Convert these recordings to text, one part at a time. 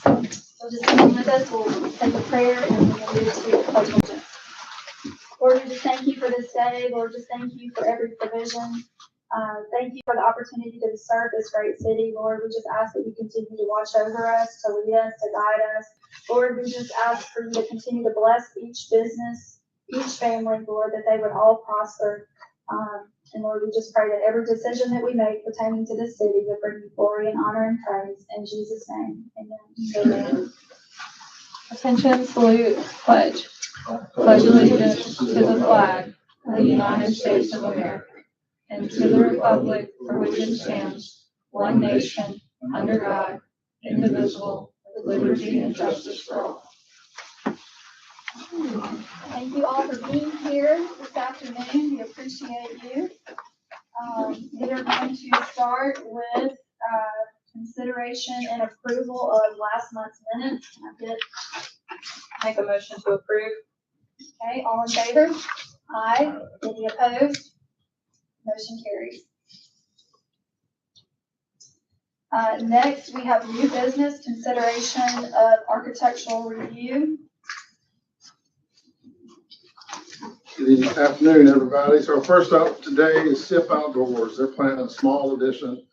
So just stand with us, we'll take a prayer and then we'll move to the pledge of allegiance. Lord, we just thank you for this day. Lord, just thank you for every provision. Thank you for the opportunity to serve this great city. Lord, we just ask that you continue to watch over us, to lead us, to guide us. Lord, we just ask for you to continue to bless each business, each family, Lord, that they would all prosper. And Lord, we just pray that every decision that we make pertaining to this city would bring you glory and honor and praise. In Jesus' name, amen. Amen. Attention, salute, pledge. Pledge allegiance to the flag of the United States of America and to the republic for which it stands, one nation, under God, indivisible, with liberty and justice for all. Thank you all for being here this afternoon. We appreciate you. We are going to start with consideration and approval of last month's minutes. I did Make a motion to approve. Okay, all in favor? Aye. Any opposed? Motion carries. Next, we have new business, consideration of architectural review. Good afternoon, everybody. So first up today is SIP Outdoors. They're planning a small addition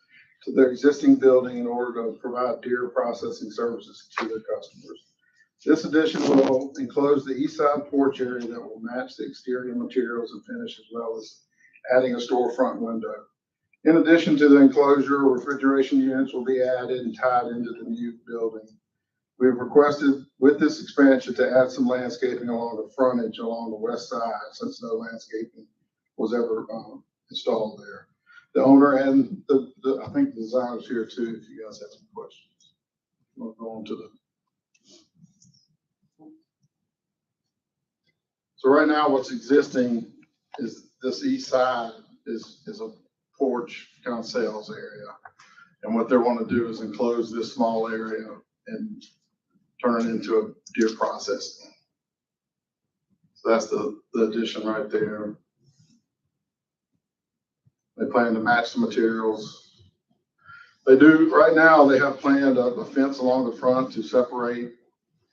to their existing building in order to provide deer processing services to their customers. This addition will enclose the east side porch area that will match the exterior materials and finish, as well as adding a storefront window. In addition to the enclosure, refrigeration units will be added and tied into the new building. We've requested with this expansion to add some landscaping along the frontage along the west side, since no landscaping was ever installed there. The owner and I think the designer's here too, if you guys have some questions. We'll go on to the. So right now what's existing is this east side is a porch kind of sales area. And what they want to do is enclose this small area and turn it into a deer processing. So that's the addition right there. They plan to match the materials. They do, right now they have planned a fence along the front to separate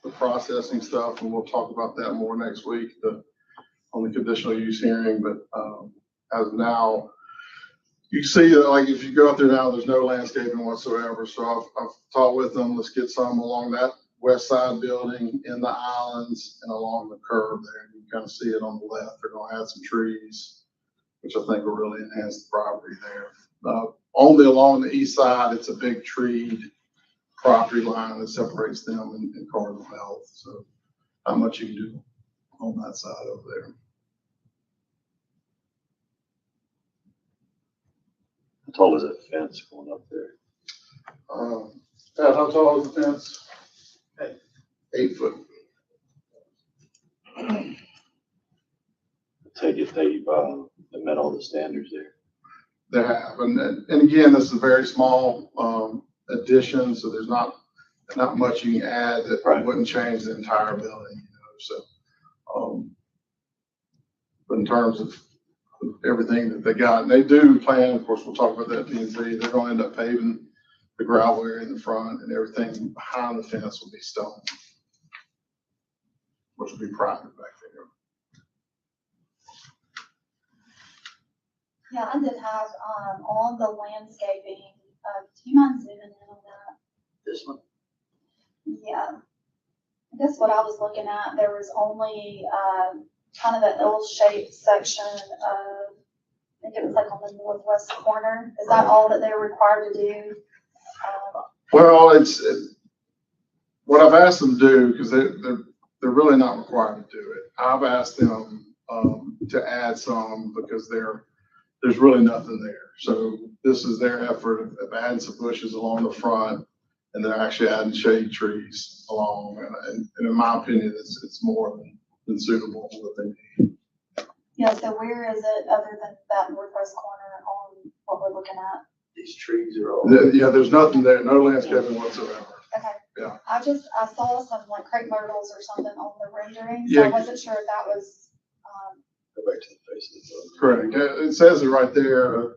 the processing stuff, and we'll talk about that more next week on the conditional use hearing. But as of now, you can see that, like, if you go out there now, there's no landscaping whatsoever. So I've talked with them. Let's get some along that west side building, in the islands, and along the curb there. You can kind of see it on the left. They're going to add some trees, which I think will really enhance the property there. Only along the east side, it's a big treed property line that separates them and Cardinal Health. So not much you can do on that side over there. How tall is that fence going up there? Pat, how tall is the fence? 8 foot. They've met all the standards there. They have, and again, this is a very small addition, so there's not much you can add that wouldn't change the entire building. So, but in terms of everything that they got, and they do plan, of course, we'll talk about that at P&Z, they're going to end up paving the gravel area in the front, and everything behind the fence will be stone, which will be private back there. Yeah, I did have on the landscaping. Do you mind zooming in on that? This one? Yeah. I guess what I was looking at, there was only kind of an L-shaped section of, I think it was like on the northwest corner. Is that all that they're required to do? Well, it's what I've asked them to do, because they're really not required to do it. I've asked them to add some because there's really nothing there. So this is their effort of adding some bushes along the front, and they're actually adding shade trees along. And in my opinion, it's more than suitable for what they need. Yeah, so where is it other than that northwest corner on what we're looking at? These trees are all. Yeah, there's nothing there, no landscaping whatsoever. Okay. Yeah. I saw some like crepe myrtles or something on the rendering, so Yeah. I wasn't sure if that was, Go back to the face of the building. Correct. It says it right there.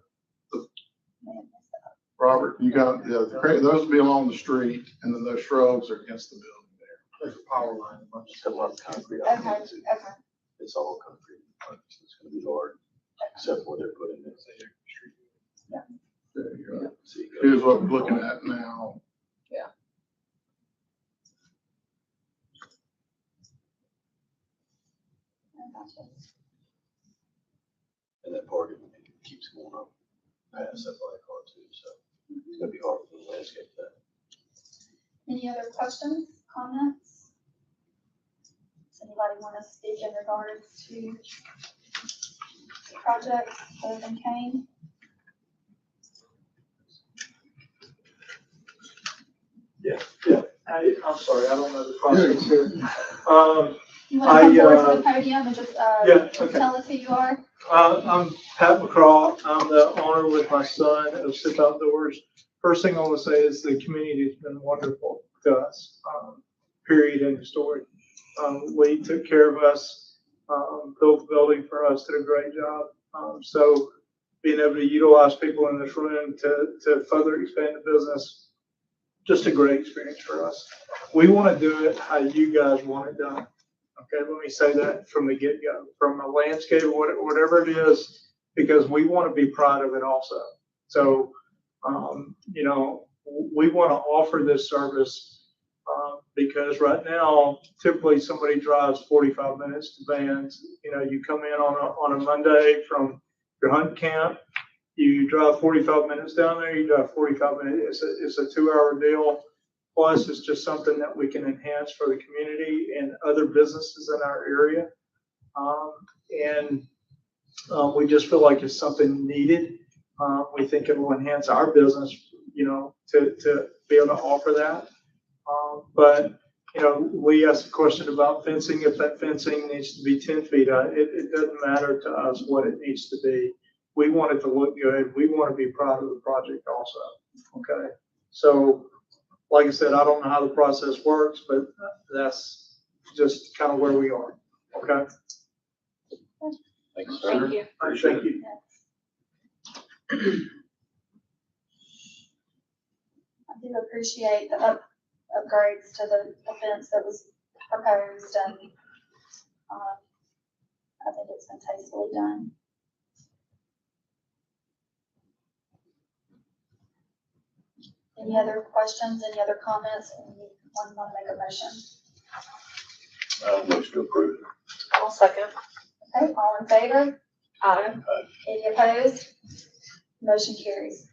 Robert, you got, yeah, those will be along the street, and then those shrubs are against the building there. There's a power line, it's got a lot of concrete Okay, on it. okay. It's all concrete, it's gonna be hard, except where they're putting it. There you go. So you go- Here's what we're looking at now. I gotcha. And that parking keeps going up past that black car too, so it's gonna be hard for the landscape that. Any other questions, comments? Does anybody want to speak in regards to the project other than Kane? I'm sorry, I don't know the process here. You want to come I, forward to the podium and just, yeah, okay. tell us who you are? I'm Pat McCraw. I'm the owner with my son of Sip Outdoors. First thing I want to say is the community has been wonderful to us, period, end of story. Lee took care of us, built the building for us, did a great job. So being able to utilize people in this room to further expand the business, just a great experience for us. We want to do it how you guys want it done. Okay, let me say that from the get-go, from a landscape, whatever it is, because we want to be proud of it also. So, you know, we want to offer this service because right now, typically somebody drives 45 minutes to Vans. You know, you come in on a Monday from your hunt camp, you drive 45 minutes down there, you drive 45 minutes. It's a 2-hour deal. Plus, it's just something that we can enhance for the community and other businesses in our area. We just feel like it's something needed. We think it will enhance our business, you know, to be able to offer that. But, you know, we asked a question about fencing. If that fencing needs to be 10 feet, it doesn't matter to us what it needs to be. We want it to look good. We want to be proud of the project also. Okay. So, like I said, I don't know how the process works, but that's just kind of where we are. Okay. Thanks, Thank sir. you. Thank you. I do appreciate the upgrades to the fence that was proposed, and I think it's been tastefully done. Any other questions, any other comments? Anyone want to make a motion? Motion to approve. I'll second. Okay, all in favor? Aye. Any opposed? Motion carries.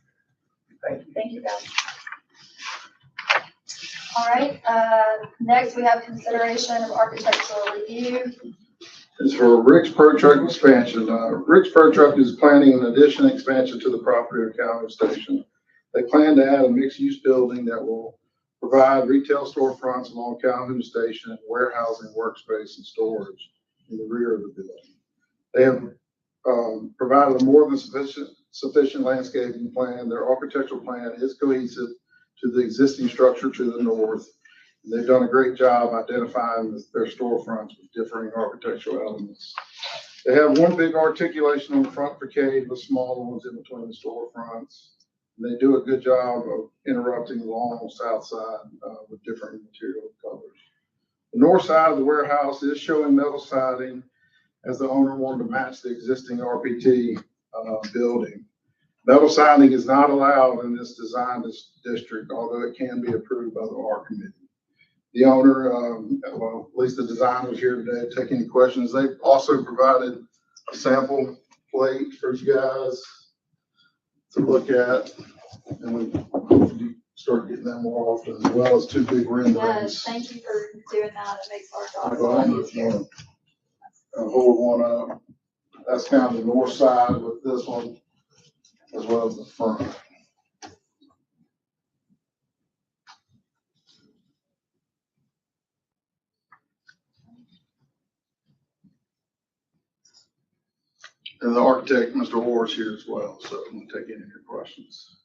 Thank you. Thank you, guys. All right, next we have consideration of architectural review. It's for Rick's Pro Truck expansion. Rick's Pro Truck is planning an addition expansion to the property of Calhoun Station. They plan to add a mixed-use building that will provide retail storefronts along Calhoun Station and warehousing, workspace, and storage in the rear of the building. They have provided a more than sufficient landscaping plan. Their architectural plan is cohesive to the existing structure to the north. And they've done a great job identifying their storefronts with differing architectural elements. They have one big articulation on the front facade with smaller ones in between the storefronts. And they do a good job of interrupting the long south side with different material colors. The north side of the warehouse is showing metal siding, as the owner wanted to match the existing RPT building. Metal siding is not allowed in this design district, although it can be approved by the R committee. The owner, well, at least the designers here today, take any questions. They've also provided a sample plate for you guys to look at, and we start getting them more often, as well as 2 big Yes, renderings. thank you for doing that. It makes our I'll job a go lot ahead and easier. hold one up. That's kind of the north side with this one, as well as the front. And the architect, Mr. Orr's here as well, so I'm gonna take any of your questions.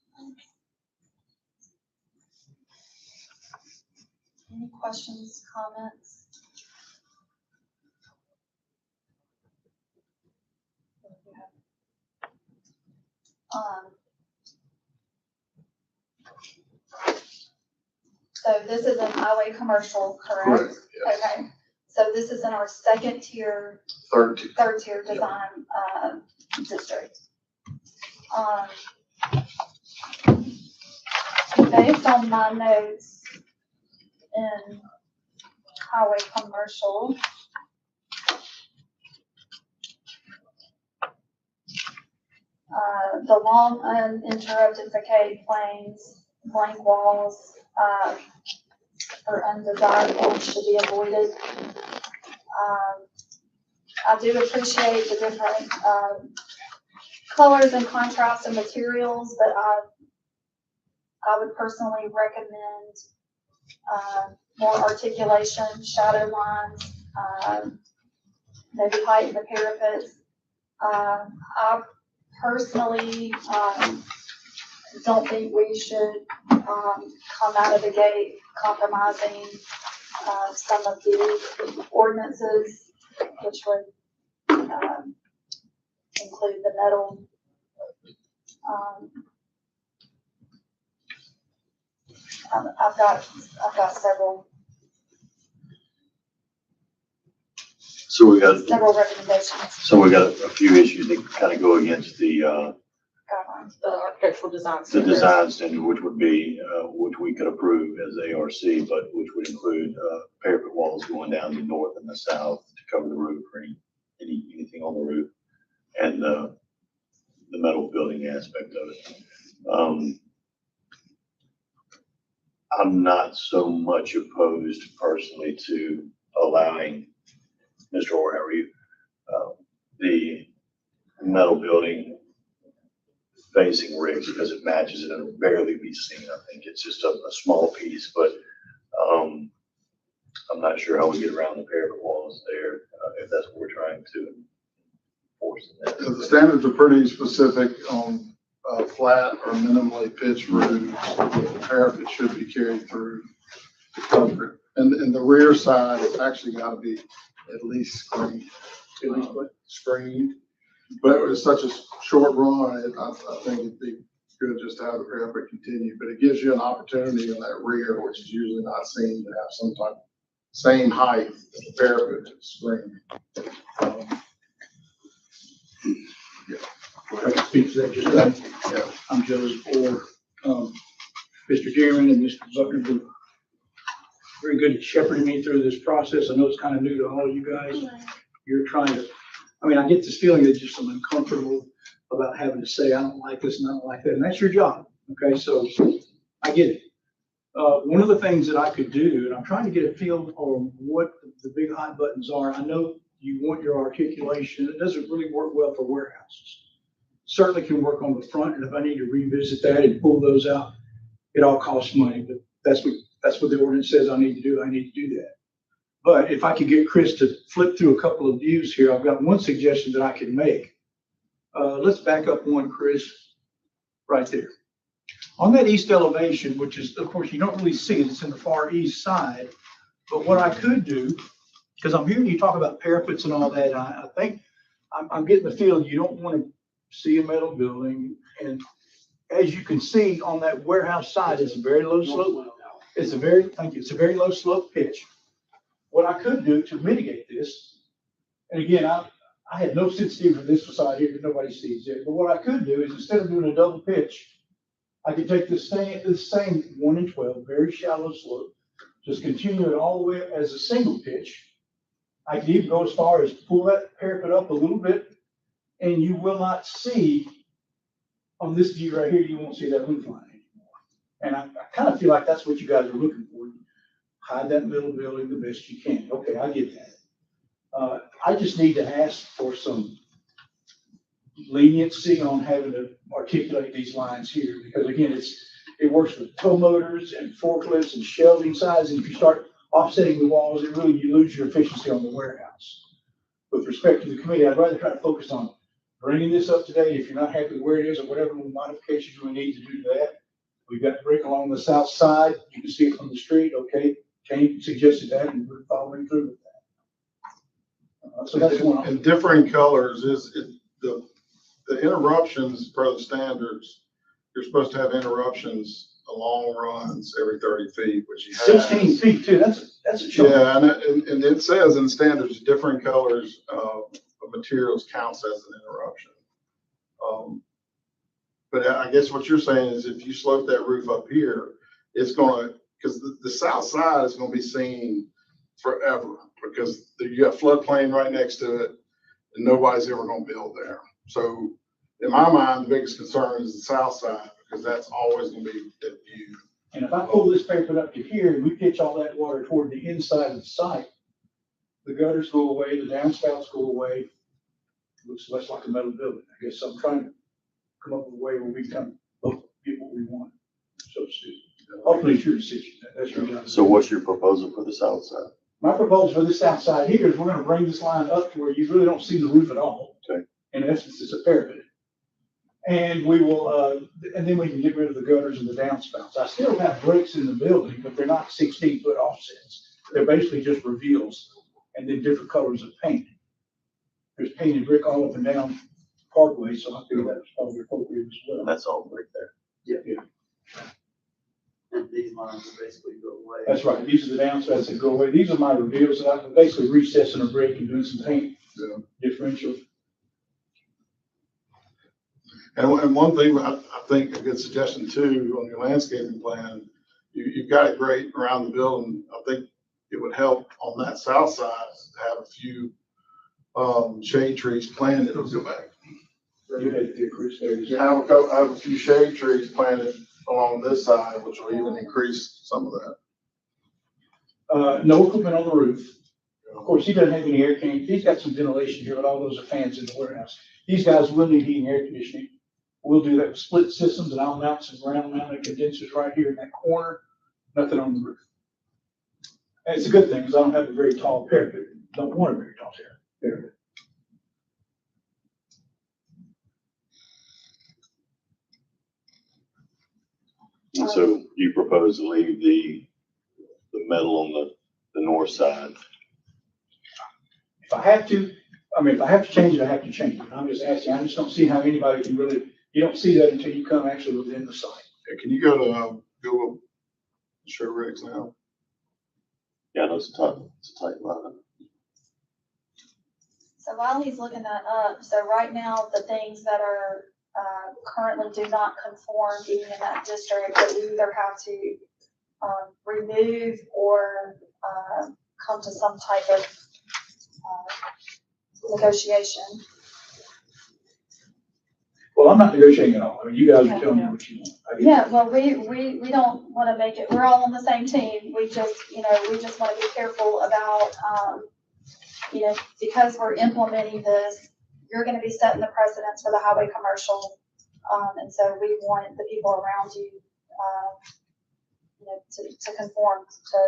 Any questions, comments? So this is an highway commercial, correct? Yes. Okay, so this is in our second tier, Third tier. third tier design, district. Based on my notes in highway commercial, the long uninterrupted facade planes, blank walls, or undesired forms should be avoided. I do appreciate the different, colors and contrast and materials, but I would personally recommend, more articulation, shadow lines, maybe heighten the parapets. I personally, don't think we should, come out of the gate compromising, some of the ordinances, which would, include the metal. I've got several So we got, recommendations, so we got a few issues that kind of go against the guidelines. The architectural design. the standards. design standard, which would be, which we could approve as ARC, but which would include, parapet walls going down the north and the south to cover the roof or anything on the roof, and, the metal building aspect of it. I'm not so much opposed personally to allowing, Mr. Orr, how are you? The metal building facing Riggs because it matches it and it'll barely be seen. I think it's just a small piece, but I'm not sure how we get around the parapet walls there, if that's what we're trying to enforce. The standards are pretty specific on flat or minimally pitched roofs. The parapet should be carried through to cover it. And the rear side has actually got to be at least screened. Screened. But it was such a short run, I think it'd be good just to have the parapet continue. But it gives you an opportunity in that rear, which is usually not seen, to have some type of same height as the parapet to screen. I can speak to that just a minute. Yeah. I'm Joseph Orr. Mr. Dearman and Mr. Buckner were very good at shepherding me through this process. I know it's kind of new to all you guys. You're trying to, I mean, I get this feeling that just I'm uncomfortable about having to say, I don't like this and I don't like that. And that's your job. Okay, so I get it. One of the things that I could do, and I'm trying to get a feel for what the big hot buttons are. I know you want your articulation. It doesn't really work well for warehouses. Certainly can work on the front, and if I need to revisit that and pull those out, it all costs money, but that's what the ordinance says I need to do. I need to do that. But if I could get Chris to flip through a couple of views here, I've got one suggestion that I can make. Let's back up one, Chris, right there. On that east elevation, which is, of course, you don't really see it, it's in the far east side. But what I could do, because I'm hearing you talk about parapets and all that, and I think I'm getting the feeling you don't want to see a metal building. And as you can see on that warehouse side, it's a very low slope. It's a very low slope pitch. What I could do to mitigate this, and again, I had no sensitivity for this side here that nobody sees it, but what I could do is instead of doing a double pitch, I could take this same 1 in 12, very shallow slope, just continue it all the way as a single pitch. I could even go as far as pull that parapet up a little bit, and you will not see, on this view right here, you won't see that roof line anymore. And I kind of feel like that's what you guys are looking for. Hide that middle building the best you can. Okay, I get that. I just need to ask for some leniency on having to articulate these lines here, because again, it works with tow motors and forklifts and shelving size. And if you start offsetting the walls, you lose your efficiency on the warehouse. With respect to the committee, I'd rather try to focus on bringing this up to date. If you're not happy with where it is or whatever modifications we need to do to that, we've got the brick along the south side. You can see it from the street. Okay, Kane suggested that, and we're following through with that. So that's one. And differing colors the interruptions per the standards. You're supposed to have interruptions the long runs every 30 feet, which he has. 16 feet too, that's a chunk. Yeah, and it says in standards, different colors of materials counts as an interruption. But I guess what you're saying is if you slope that roof up here, it's gonna, because the south side is gonna be seen forever, because you got floodplain right next to it, and nobody's ever gonna build there. So in my mind, the biggest concern is the south side, because that's always gonna be that view. And if I pull this parapet up to here and we pitch all that water toward the inside of the site, the gutters go away, the downspouts go away. Looks less like a metal building. I guess I'm trying to come up with a way where we can both get what we want, so to speak. Hopefully it's your decision. That's your job. So what's your proposal for the south side? My proposal for this south side here is we're gonna bring this line up to where you really don't see the roof at all. Okay. In essence, it's a parapet. And we will, and then we can get rid of the gutters and the downspouts. I still have breaks in the building, but they're not 16-foot offsets. They're basically just reveals and then different colors of paint. There's painted brick all up and down Parkway, so I feel that's probably appropriate as well. And that's all right there. Yeah. And these lines will basically go away. That's right. These are the downspouts that go away. These are my reveals that I'm basically recessing a brick and doing some paint differential. And one thing I think a good suggestion too, on your landscaping plan, you've got it great around the building. I think it would help on that south side to have a few shade trees planted. It'll go back. You had to Chris there. You have a few shade trees planted along this side, which will even increase some of that. No equipment on the roof. Of course, he doesn't have any air conditioning. He's got some ventilation here, but all those are fans in the warehouse. These guys will need heating and air conditioning. We'll do that with split systems, and I'll mount some ground mounted condensers right here in that corner. Nothing on the roof. And it's a good thing because I don't have a very tall parapet. Don't want a very tall parapet. And so you propose to leave the metal on the north side? If I have to, if I have to change it, I have to change it. I'm just asking, I just don't see how anybody can really, you don't see that until you come actually within the site. Can you go to Google show rigs now? Yeah, no, it's a tight line. So while he's looking that up, so right now, the things that are currently do not conform being in that district, that we either have to remove or come to some type of negotiation. Well, I'm not negotiating at all. You guys are telling me what you want. Yeah, well, we don't want to make it, we're all on the same team. We just want to be careful about, because we're implementing this, you're going to be setting the precedents for the highway commercial. And so we want the people around you, to conform to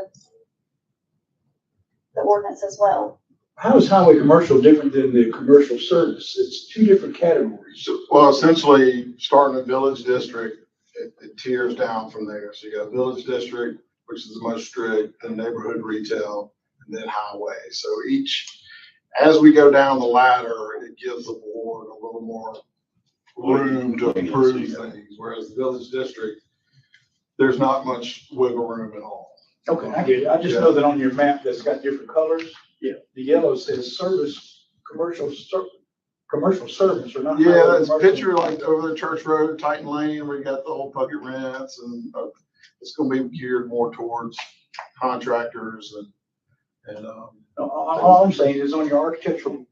the ordinance as well. How is highway commercial different than the commercial service? It's two different categories. Well, essentially, starting a village district, it tiers down from there. So you got village district, which is the most strict, then neighborhood retail, and then highway. So as we go down the ladder, it gives the board a little more room to approve things, whereas the village district, there's not much wiggle room at all. Okay, I get it. I just know that on your map that's got different colors. Yeah. The yellow says service, commercial service or not. Yeah, highway that's commercial. picture like over the Church Road, Titan Lane, where you got the whole bucket rents, and it's gonna be geared more towards contractors and No, all I'm saying is on your architectural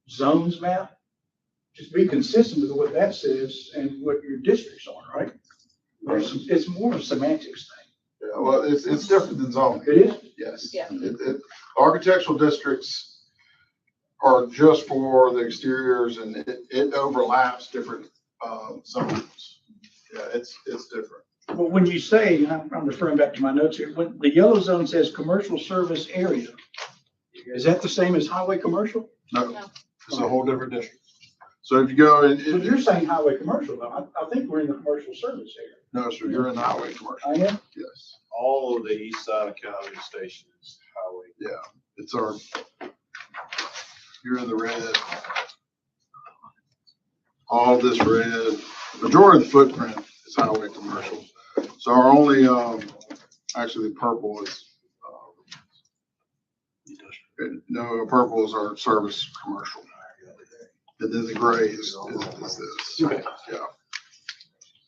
zones map, just be consistent with what that says and what your districts are, right? It's more of a semantics thing. yeah, well, it's different than zoning. It is? Yes. Yeah. Architectural districts are just for the exteriors, and it overlaps different zones. Yeah, it's different. But when you say, and I'm referring back to my notes here, when the yellow zone says commercial service area, is that the same as highway commercial? No, it's a whole different district. So if you go in, But you're saying highway commercial, though. I think we're in the commercial service area. no, so you're in the highway commercial. I am? Yes. All of the east side of County Station is highway. It's you're in the red. All this red, majority of the footprint is highway commercial. So our only, actually purple is, no, purple is our service commercial. And then the gray is this. Okay. Yeah.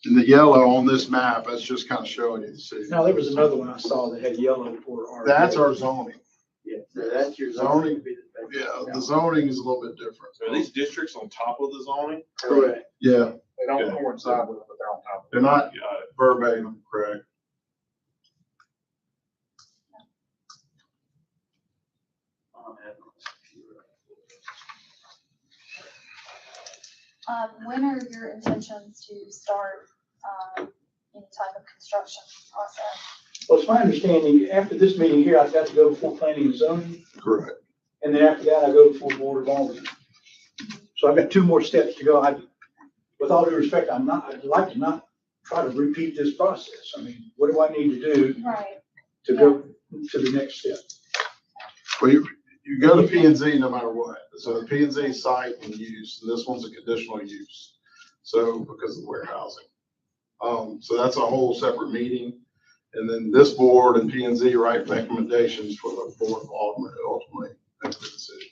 And the yellow on this map, that's just kind of showing you the city. Now, there was another one I saw that had yellow for our. That's our zoning. Yeah, so that's your Zoning. zoning. Yeah, the zoning is a little bit different. So are these districts on top of the zoning? Correct. Yeah, They don't coincide with it, but they're on top of it. they're not Got it. verbatim, correct? When are your intentions to start, any type of construction process? Well, it's my understanding, after this meeting here, I've got to go before planning and zoning, Correct. and then after that, I go before board of aldermen. So I've got 2 more steps to go. With all due respect, I'd like to not try to repeat this process. I mean, what do I need to do Right. to go to the next step? Well, you go to P and Z no matter what. So the P and Z site and use, and this one's a conditional use. So because of the warehousing. So that's a whole separate meeting. And then this board and P and Z write recommendations for the board of aldermen to ultimately make the decision.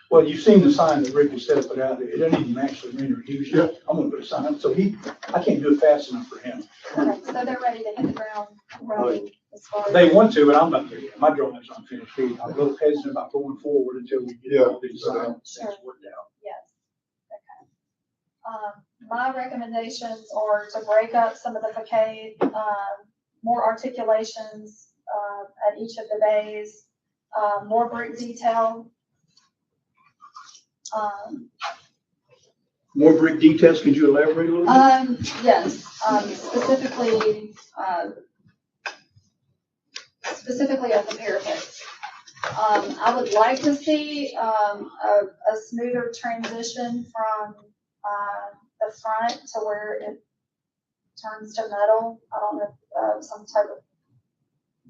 Well, you've seen the sign that Rick instead of put out there. It doesn't even actually render use. Yeah. I'm gonna put a sign up, so I can't do it fast enough for him. Okay, so they're ready to hit the ground running as far as. They want to, but I'm not there yet. My drawing's unfinished. I'm a little hesitant about going forward until we get all these signs Sure. worked out. Yes, okay. My recommendations are to break up some of the facade, more articulations, at each of the bays, more brick detail. More brick details, could you elaborate a little bit? Yes, specifically at the parapets. I would like to see, a smoother transition from, the front to where it turns to metal. I don't know, some type of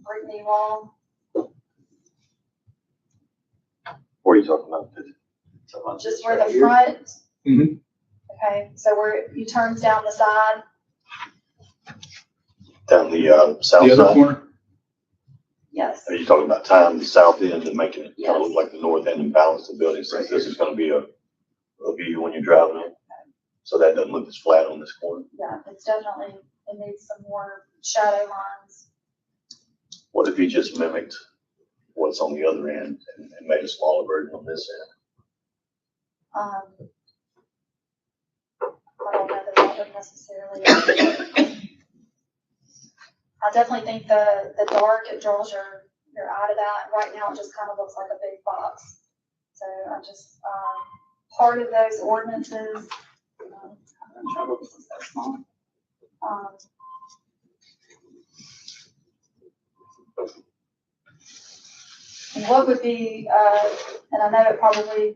brick knee wall. What are you talking about? Just where the front. Mhm. Okay, so where it turns down the side. Down the south The other side? corner? Yes. Are you talking about tying the south end and making it kind of Yes. look like the north end and balance the building, since this is gonna be a view when you're driving in? So that doesn't look as flat on this corner? Yeah, it's definitely, it needs some more shadow lines. What if he just mimicked what's on the other end and made a smaller version on this end? I don't know that that would necessarily. I definitely think the dark, it draws your eye to that. Right now, it just kind of looks like a big box. So I just, part of those ordinances, I'm trouble, this is so small. And what would be, and I know it probably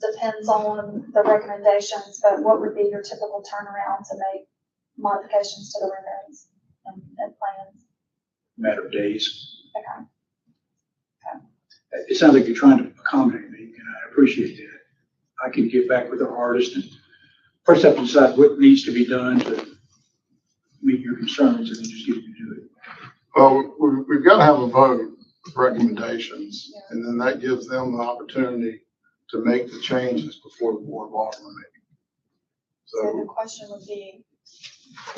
depends on the recommendations, but what would be your typical turnaround to make modifications to the renderings and plans? Matter of days. Okay. It sounds like you're trying to accommodate me, and I appreciate that. I can get back with our artist and first have to decide what needs to be done to meet your concerns, and then just get you to do it. Well, we've got to have a vote with recommendations, and then that gives them the opportunity to make the changes before the board of aldermen meeting. So the So, question would be,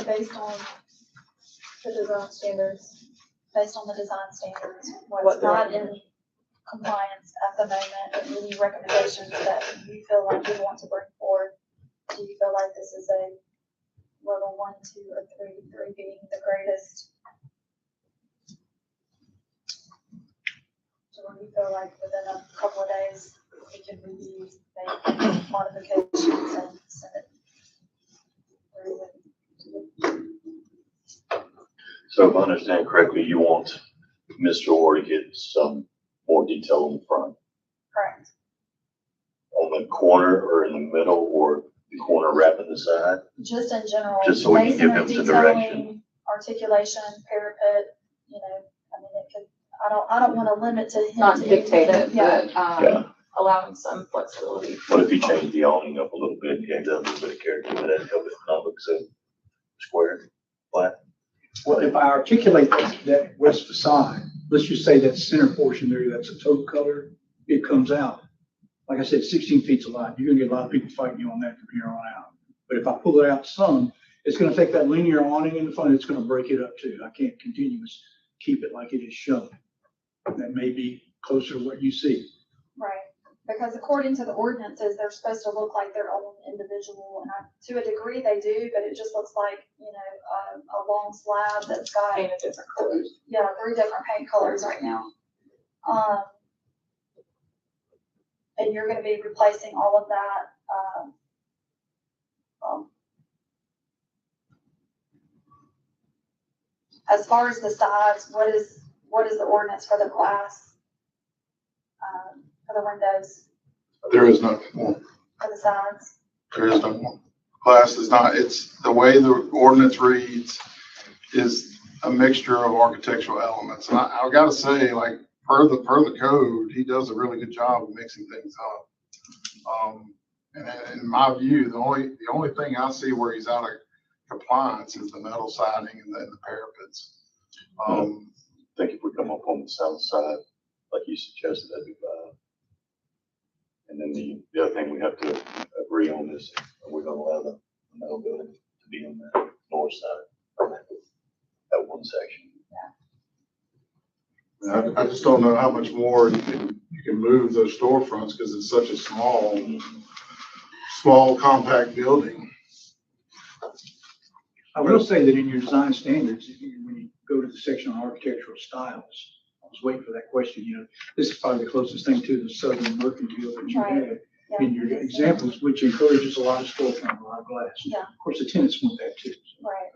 based on the design standards, what's not in compliance at the moment, and any recommendations that you feel like you want to bring forward? Do you feel like this is a level 1, 2, or 3 being the greatest? Or do you feel like within a couple of days, we can review, make modifications and send it through? So if I understand correctly, you want Mr. Orr to get some more detail on the front, Correct. on the corner or in the middle, or the corner wrapping the side? Just in general. Just so we can give him masonry some detailing, direction. Articulation, parapet, you know, I mean, it could, I don't want to limit to him. Not to dictate anything. it, Yeah, but, Yeah. allowing some flexibility. What if you change the awning up a little bit, gave that a little bit of character, would that help it not look so square, flat? Well, if I articulate that west facade, let's just say that center portion there, that's a taupe color, it comes out. Like I said, 16 feet's a lot. You're gonna get a lot of people fighting you on that from here on out. But if I pull it out some, it's gonna take that linear awning in the front, it's gonna break it up too. I can't continuous keep it like it is shown. That may be closer to what you see. Right, because according to the ordinances, they're supposed to look like their own individual, and to a degree they do, but it just looks like, a long slab that's got, Painted different colors. yeah, 3 different paint colors right now. And you're gonna be replacing all of that, as far as the sides, what is the ordinance for the glass? For the windows, There is no more. for the sides? There is no more. Glass is not, it's the way the ordinance reads is a mixture of architectural elements. And I've got to say, like, per the code, he does a really good job of mixing things up. And in my view, the only thing I see where he's out of compliance is the metal siding and the parapets. I think if we come up on the south side, like you suggested, that'd be fine. And then the other thing we have to agree on is, are we gonna allow the metal building to be on the north side? That one section. I just don't know how much more you can move those storefronts because it's such a small compact building. I will say that in your design standards, when you go to the section on architectural styles, I was waiting for that question, this is probably the closest thing to the southern mercantile that you Right. have in your examples, which encourages a lot of storefront, a lot of glass. Yeah. Of course, the tenants want that too. Right.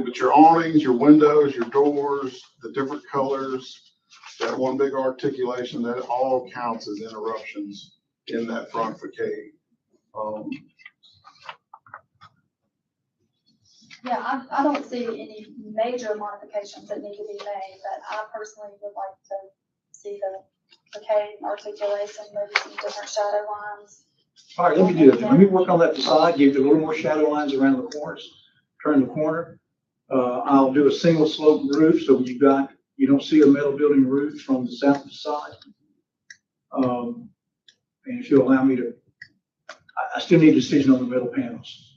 But your awnings, your windows, your doors, the different colors, that one big articulation, that all counts as interruptions in that front facade. Yeah, I don't see any major modifications that need to be made, but I personally would like to see the facade articulation, maybe some different shadow lines. All right, let me do that. Let me work on that facade, give it a little more shadow lines around the corners, turn the corner. I'll do a single slope roof, so you don't see a metal building roof from the south facade. And if you'll allow me to, I still need a decision on the metal panels.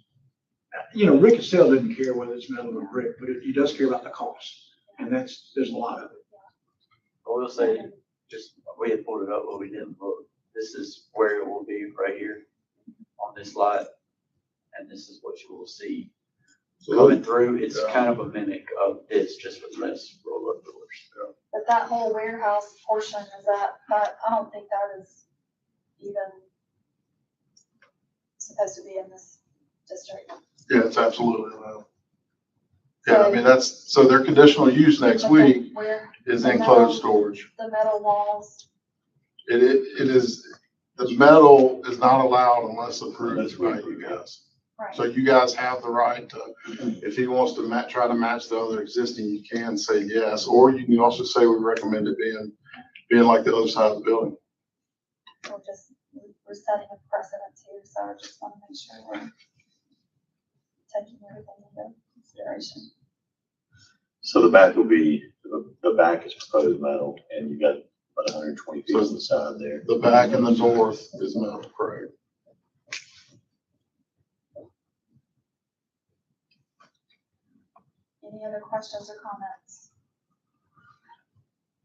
Rick still doesn't care whether it's metal or brick, but he does care about the cost, and there's a lot of it. I will say, we had pulled it up, but we didn't look. This is where it will be right here on this lot. And this is what you will see coming through. It's kind of a mimic of this, just with less roll-up doors. But that whole warehouse portion, I don't think that is even supposed to be in this district. Yeah, it's absolutely allowed. Yeah, I mean, so their conditional use next week is enclosed storage. The metal walls, It is, the metal is not allowed unless approved by you guys. right? So you guys have the right to, if he wants to try to match the other existing, you can say yes, or you can also say we recommend it being like the other side of the building. We're setting a precedent here, so I just want to make sure we're taking everything into consideration. So the back will be, the back is proposed metal, and you got about 120 feet on the side there. The back and the north is metal, correct? Any other questions or comments?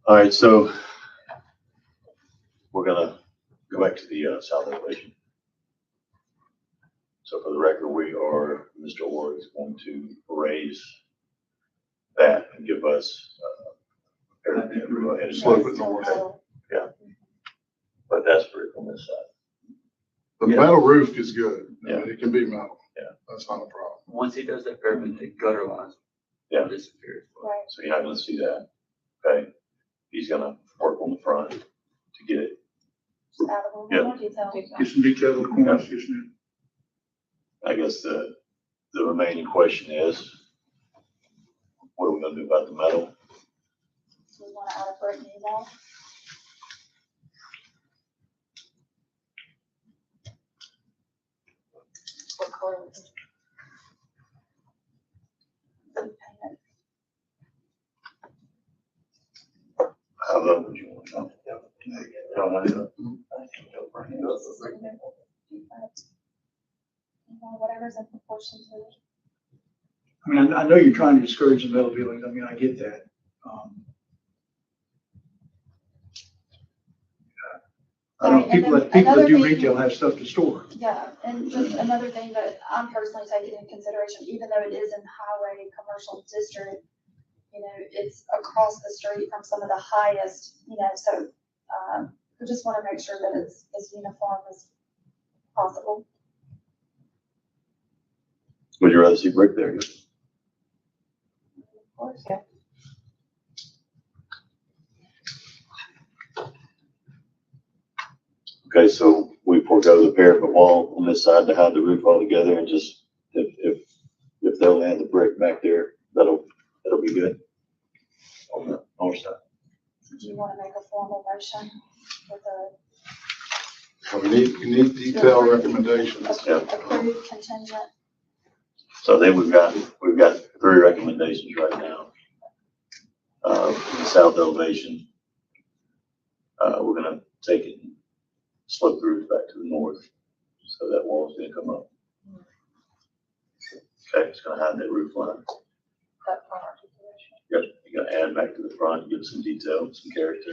All right, so we're gonna go back to the south elevation. So for the record, Mr. Orr is going to raise that and give us, Slope it north. Yeah. But that's brick on this side. The metal roof is good. I mean, Yeah. it can be metal. Yeah. That's not a problem. Once he does that parapet, the gutter lines Yeah. disappear. Right. So you're not gonna see that, okay? He's gonna work on the front to get it. Just add a little Yeah. more detail. Get some detail on the corners, just now. I guess the remaining question is, what are we gonna do about the metal? So we want to add a brick knee wall. What color? Paint it vote, would you want to? Don't want to? Whatever's in proportion to it. I mean, I know you're trying to discourage the metal buildings. I mean, I get that. I don't know, Right, and people then that another do thing- retail have stuff to store. Yeah, and just another thing that I'm personally taking into consideration, even though it is in highway commercial district, you know, it's across the street from some of the highest, you know, so, we just want to make sure that it's as uniform as possible. Would you rather see brick there? Of course, yeah. Okay, so we forego the parapet wall on this side to hide the roof altogether and just, if they'll add the brick back there, that'll be good. On the north side. Do you want to make a formal motion with a We need detailed recommendations. Yeah. approved contingent? So then we've got 3 recommendations right now. The south elevation, we're gonna take it and slope the roof back to the north, so that wall's gonna come up. Okay, it's gonna hide that roof line. That part articulation. You're gonna add back to the front, give some detail, some character.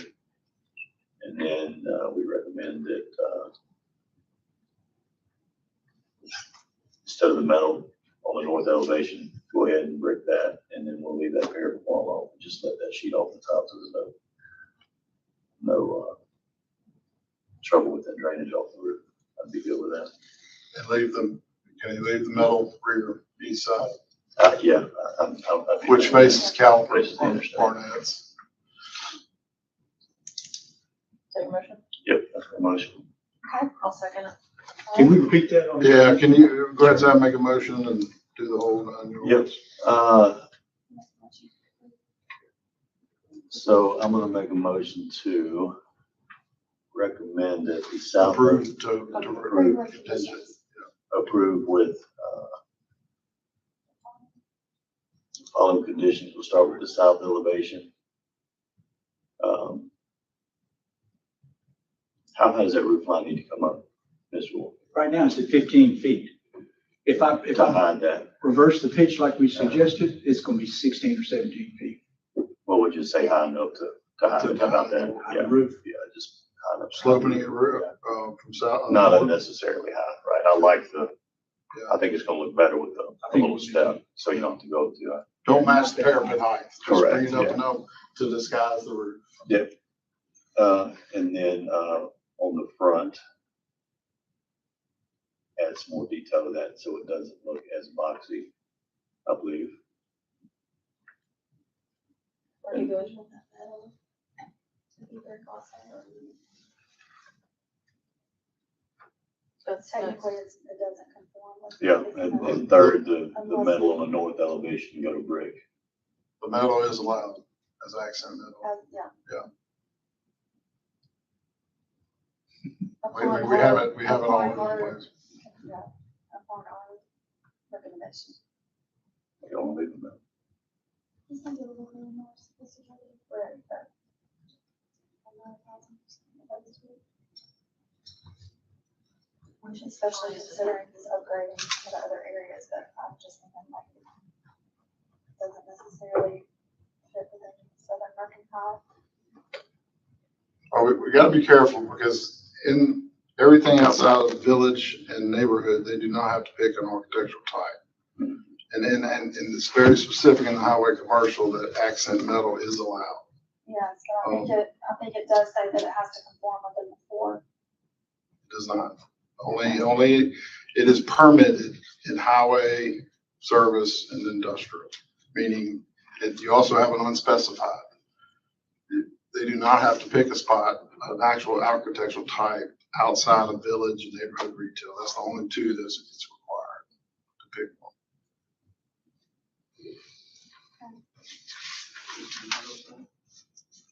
And then, we recommend that, instead of the metal on the north elevation, go ahead and brick that, and then we'll leave that parapet wall off, and just let that sheet off the top so there's no trouble with that drainage off the roof. I'd be good with that. And can you leave the metal rear east side, Yeah. which faces Caliber Faces the on interstate. Barnett's? Take a motion. Yep, that's my motion. Okay, I'll second it. Can we repeat that? on the- Yeah, can you go ahead and make a motion and do the whole 9 yards? So I'm gonna make a motion to recommend that the south Approved to remove contingent. approve with, following conditions. We'll start with the south elevation. How high does that roof line need to come up, Mr. Wolf, Right now, it's at 15 feet. If I to hide that? reverse the pitch like we suggested, it's gonna be 16 or 17 feet. What would you say high enough to hide it? How about that? Hide the Yeah, roof. yeah, just high enough. Sloping it from south. Not unnecessarily high, right? I like Yeah. I think it's gonna look better with a think little step, so you don't have to go too high. Don't match the parapet height. Just Correct, bring it up yeah. enough to disguise the roof. And then, on the front, add some more detail to that so it doesn't look as boxy, I believe. Articulation. That's Technically, it doesn't conform with. Yeah, and third, the metal on the north elevation, go to brick. The metal is allowed as accent metal. Yeah. Yeah. Upon We have our- it all upon over our- the place. Yeah, upon our recommendation. You don't want to leave them out. This might be a little bit more sophisticated. Right, but- Especially considering this upgrading to the other areas, but I'm just thinking like, it doesn't necessarily fit within Southern Mercantile. Oh, we gotta be careful because in everything outside of the village and neighborhood, they do not have to pick an architectural type. And it's very specific in the highway commercial that accent metal is allowed. Yeah, so I think it does say that it has to conform within the 4. It does not. Only it is permitted in highway, service, and industrial, meaning that you also have an unspecified. They do not have to pick a spot, an actual architectural type outside of village and neighborhood retail. That's the only 2 that's required to pick one.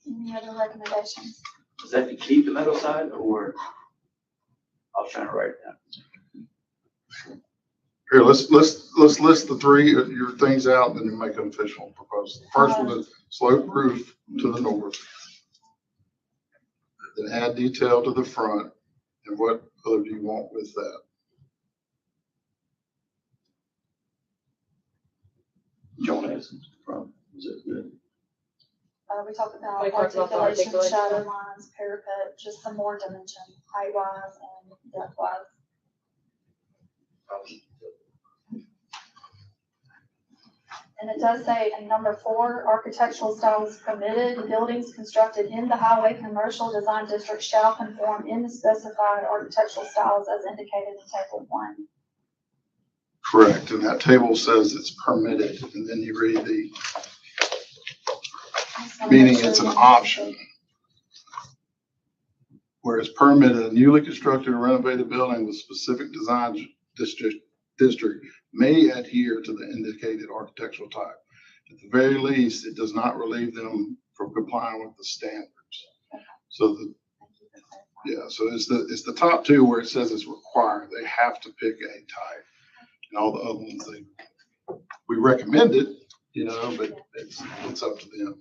Any other recommendations? Is that to keep the metal side or? I was trying to write it down. Here, let's list the 3 of your things out and then you make an official proposal. First one is slope roof to the north. then add detail to the front. And what color do you want with that? John Hanson's from, is it good? We talked about We talked about the articulation, articulation. shadow lines, parapet, just some more dimension, height wise and depth wise. And it does say in number 4, architectural styles permitted. Buildings constructed in the highway commercial design district shall conform in the specified architectural styles as indicated in table 1. Correct, and that table says it's permitted, and then you read the, meaning it's an option. Where it's permitted, a newly constructed or renovated building with specific design district may adhere to the indicated architectural type. At the very least, it does not relieve them from complying with the standards. So so it's the top 2 where it says it's required. They have to pick a type. And all the other ones, we recommend it, but it's up to them.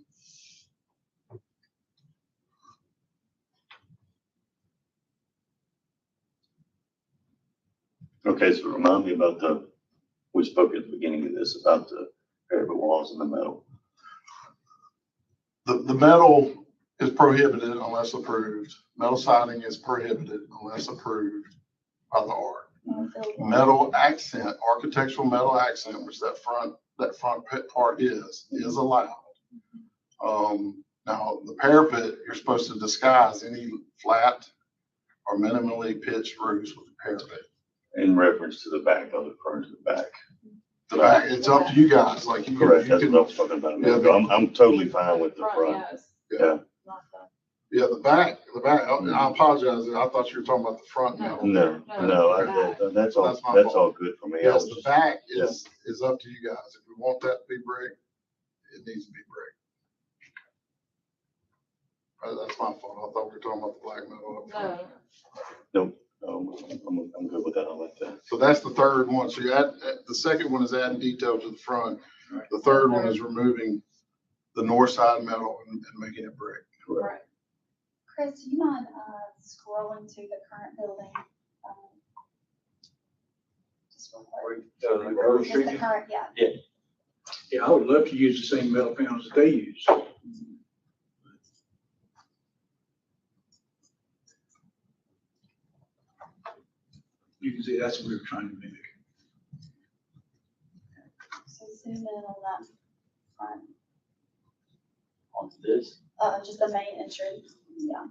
Okay, so remind me about we spoke at the beginning of this about the parapet walls and the metal. The metal is prohibited unless approved. Metal siding is prohibited unless approved by the ARC. Metal accent, architectural metal accent, which that front part is allowed. Now the parapet, you're supposed to disguise any flat or minimally pitched roofs with the parapet. In reference to the back, I was referring to the back. The back, it's up to you guys, like you Correct, can. that's what I was talking about. Yeah, I'm totally fine with the front. Yes. Yeah. Not the- Yeah, the back, I apologize, I thought you were talking about the front No. metal. No, that's all, That's my that's fault. all good for me. I Yes, was the just- back is up to you guys. If we want that to be brick, it needs to be brick. That's my fault. I thought we were talking about the black metal up front. No, I'm good with that. I like that. So that's the third one. So you add, the second one is adding detail to the front. The third one is removing the north side metal and making it brick. right. Chris, do you mind scrolling to the current building? Just real quick. Just the current, yeah. Yeah, I would love to use the same metal panels that they use. You can see that's what we were trying to mimic. So zoom in on that front, On this, just the main entry, yeah.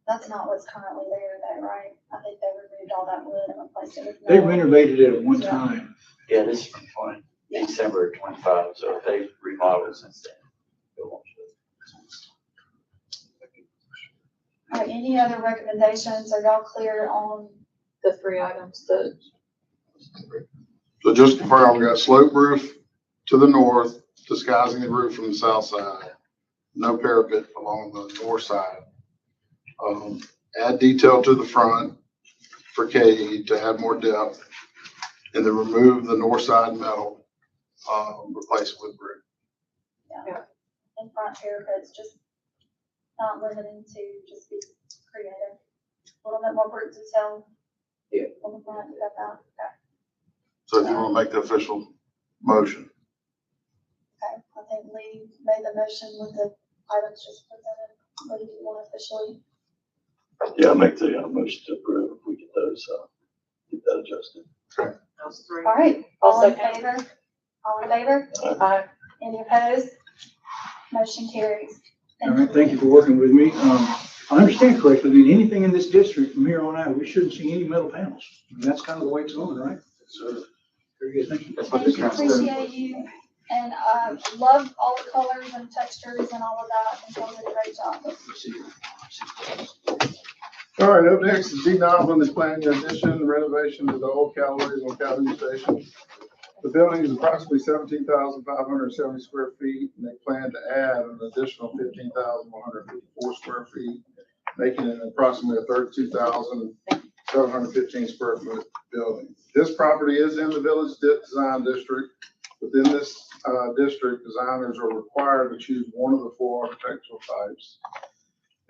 That's not what's currently there though, right? I think they removed all that wood and replaced it with They metal. renovated it at one time. yeah, this is from December of 25, so they've remodeled since then. Go on. All right, any other recommendations? Are y'all clear on? The 3 items that, So just confirm, we got slope roof to the north, disguising the roof from the south side. No parapet along the north side. Add detail to the front for K to add more depth. And then remove the north side metal, replace it with brick. In front parapets, just not limiting to just be creative. A little bit more brick detail. Yeah. On the front, you got that, okay. So if you want to make the official motion. Okay, I think Lee made the motion with the items just presented. What do you want officially? Yeah, I make the motion to approve if we get those, get that adjusted. those 3. All right, all in favor? All in favor? Aye. Any opposed? Motion carries. All right, thank you for working with me. I understand correctly, then anything in this district from here on out, we shouldn't see any metal panels. And that's kind of the way it's going, right? So, very good, thank you. Thank you, appreciate you, and love all the colors and textures and all of that, and y'all did a great job. All right, up next is D9 on the planning addition, renovation to the old Calories on Calhoun Station. The building is approximately 17,570 square feet, and they plan to add an additional 15,154 square feet, making it approximately a 32,715 square foot building. This property is in the village design district. Within this district, designers are required to choose one of the 4 architectural types.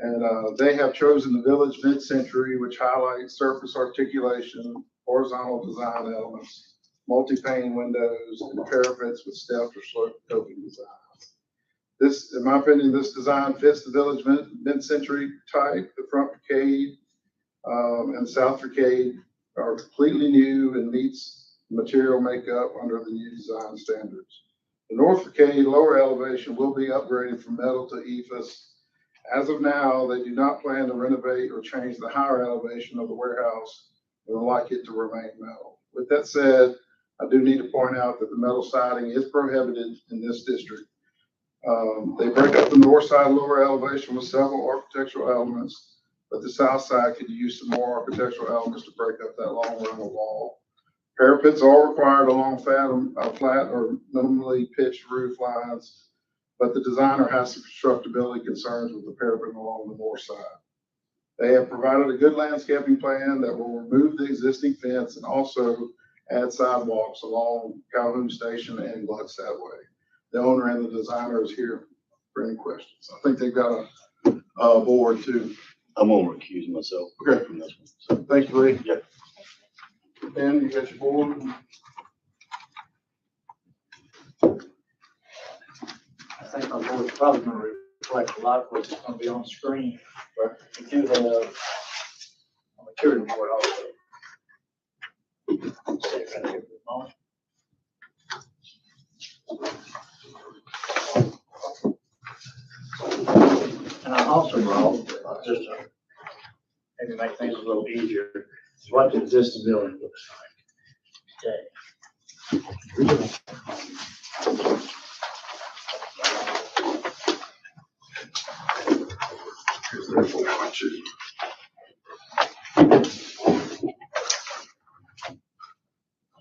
And they have chosen the Village Mid-Century, which highlights surface articulation, horizontal design elements, multi-pane windows, and parapets with stepped or sloped coping design. This, in my opinion, this design fits the Village Mid-Century type. The front facade and south facade are completely new and meets material makeup under the new design standards. The north facade, lower elevation, will be upgraded from metal to ephes. As of now, they do not plan to renovate or change the higher elevation of the warehouse and would like it to remain metal. With that said, I do need to point out that the metal siding is prohibited in this district. They break up the north side lower elevation with several architectural elements, but the south side could use some more architectural elements to break up that long run of wall. Parapets are required along flat or minimally pitched roof lines, but the designer has some constructability concerns with the parapet along the north side. They have provided a good landscaping plan that will remove the existing fence and also add sidewalks along Calhoun Station and Gluckstadt Way. The owner and the designer is here for any questions. I think they've got a board too. I'm gonna recuse myself Okay. from this one. So, Thank you, Lee. yeah. Ben, you got your board? I think our board's probably gonna reflect a lot of what's gonna be on the screen. But we do have a material board also. Stay right here for a moment. And I also brought, just to maybe make things a little easier, is what the existing building looks like today.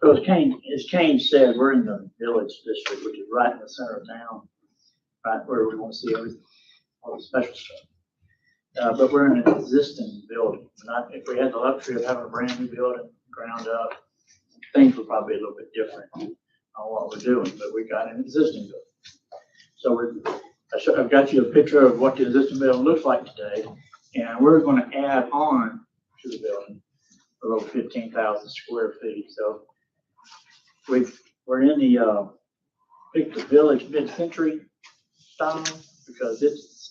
So as Kane said, we're in the village district, which is right in the center of town, right where we want to see everything, all the special stuff. But we're in an existing building. If we had the luxury of having a brand new building, ground up, things would probably be a little bit different on what we're doing, but we got an existing building. So I've got you a picture of what the existing building looks like today, and we're going to add on to the building a little 15,000 square feet. So we're in the Village Mid-Century style because it's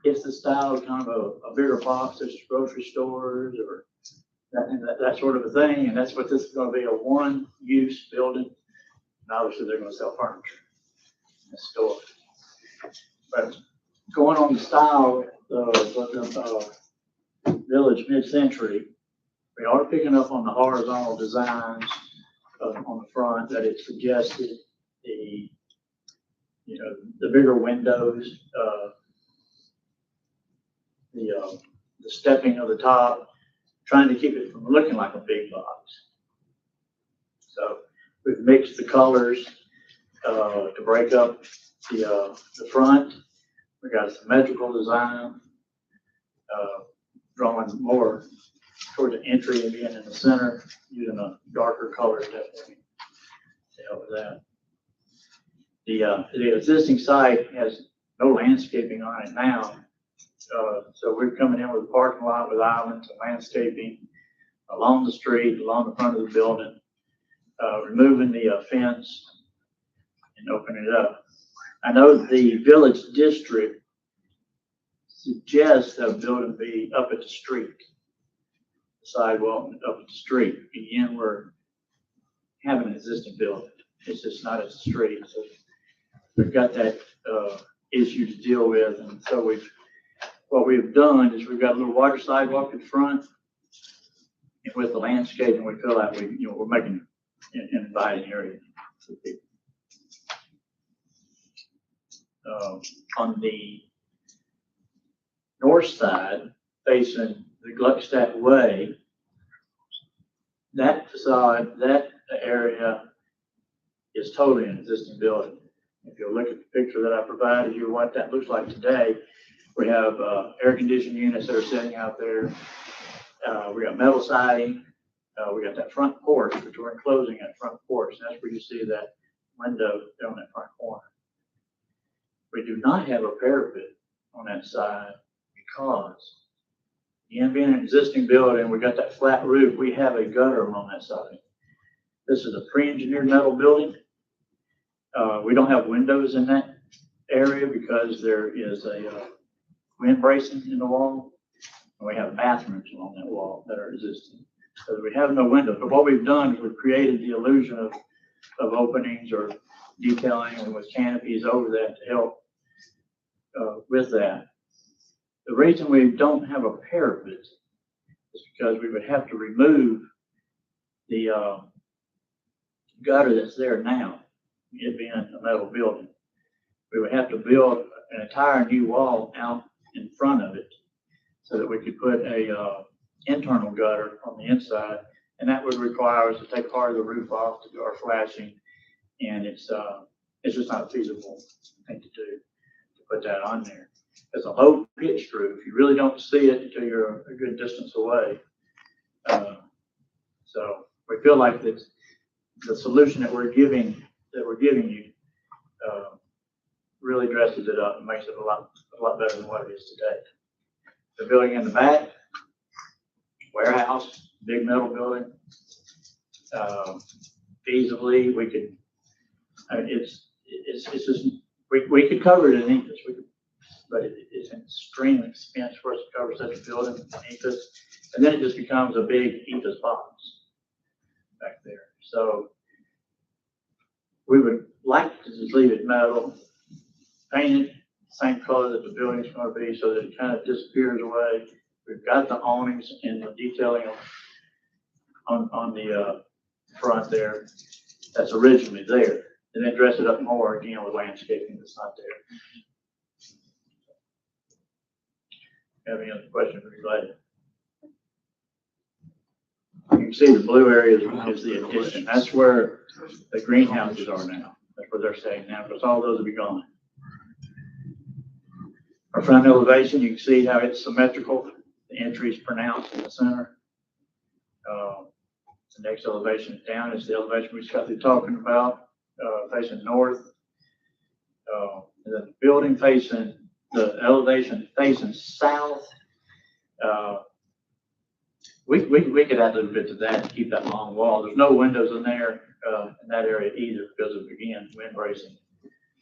the style of kind of a bigger box, such as grocery stores or that sort of a thing. And that's what this is going to be, a one-use building. And obviously they're going to sell furniture in the store. But going on the style of Village Mid-Century, we are picking up on the horizontal designs on the front that it suggested, the bigger windows, the stepping of the top, trying to keep it from looking like a big box. So we've mixed the colors to break up the front. We got a symmetrical design, drawing more toward the entry and being in the center, using a darker color definitely to help with that. The existing site has no landscaping on it now. So we're coming in with a parking lot with islands and landscaping along the street, along the front of the building, removing the fence and opening it up. I know the village district suggests that a building be up at the street, the sidewalk up at the street. Again, we're having an existing building. It's just not at the street. So we've got that issue to deal with. And so what we've done is we've got a little water sidewalk in front, and with the landscaping, we feel like we're making an inviting area for people. On the north side, facing the Gluckstadt Way, that facade, that area is totally an existing building. If you look at the picture that I provided you, what that looks like today, we have air conditioning units that are sitting out there. We got metal siding. We got that front porch, which we're enclosing that front porch. That's where you see that window on that front corner. We do not have a parapet on that side because, again, being an existing building, we got that flat roof, we have a gutter on that side. This is a pre-engineered metal building. We don't have windows in that area because there is a wind bracing in the wall. And we have bathrooms along that wall that are existing. So we have no windows. But what we've done is we've created the illusion of openings or detailing and with canopies over that to help with that. The reason we don't have a parapet is because we would have to remove the gutter that's there now, it being a metal building. We would have to build an entire new wall out in front of it so that we could put a internal gutter on the inside, and that would require us to take part of the roof off to do our flashing, and it's just not a feasible thing to do, to put that on there. It's a low pitched roof. You really don't see it until you're a good distance away. So we feel like that the solution that we're giving you really dresses it up and makes it a lot better than what it is today. The building in the back, warehouse, big metal building. Feasibly, we could. It's just we could cover it in ethos, but it's an extreme expense for us to cover such a building in ethos, and then it just becomes a big ethos box back there. So we would like to just leave it metal, paint it same color that the building is going to be, so that it kind of disappears away. We've got the awnings and the detailing on the front there that's originally there, and then dress it up more again with landscaping that's not there. Have any other questions related? You can see the blue area is the addition. That's where the greenhouses are now. That's where they're staying now, because all those will be gone. Our front elevation, you can see how it's symmetrical. The entry is pronounced in the center. The next elevation down is the elevation we just got through talking about, facing north. And then the building facing, the elevation facing south. We could add a little bit to that to keep that long wall. There's no windows in there in that area either because of, again, wind bracing.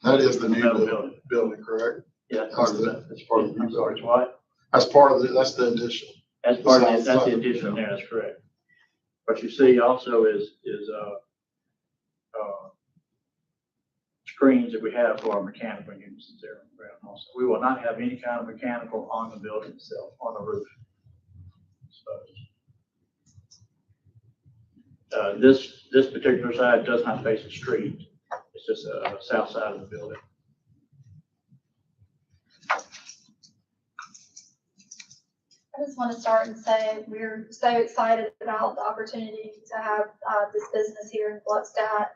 That is the new building, correct? Yeah, that's part of it. That's part of the, I'm sorry, it's what? That's part of it. That's the addition. That's part of it. That's the addition there. That's correct. What you see also is screens that we have for our mechanical units there. Also, we will not have any kind of mechanical on the building itself, on the roof. So, this particular side does not face the street. It's just a south side of the building. I just want to start and say we're so excited about the opportunity to have this business here in Gluckstadt.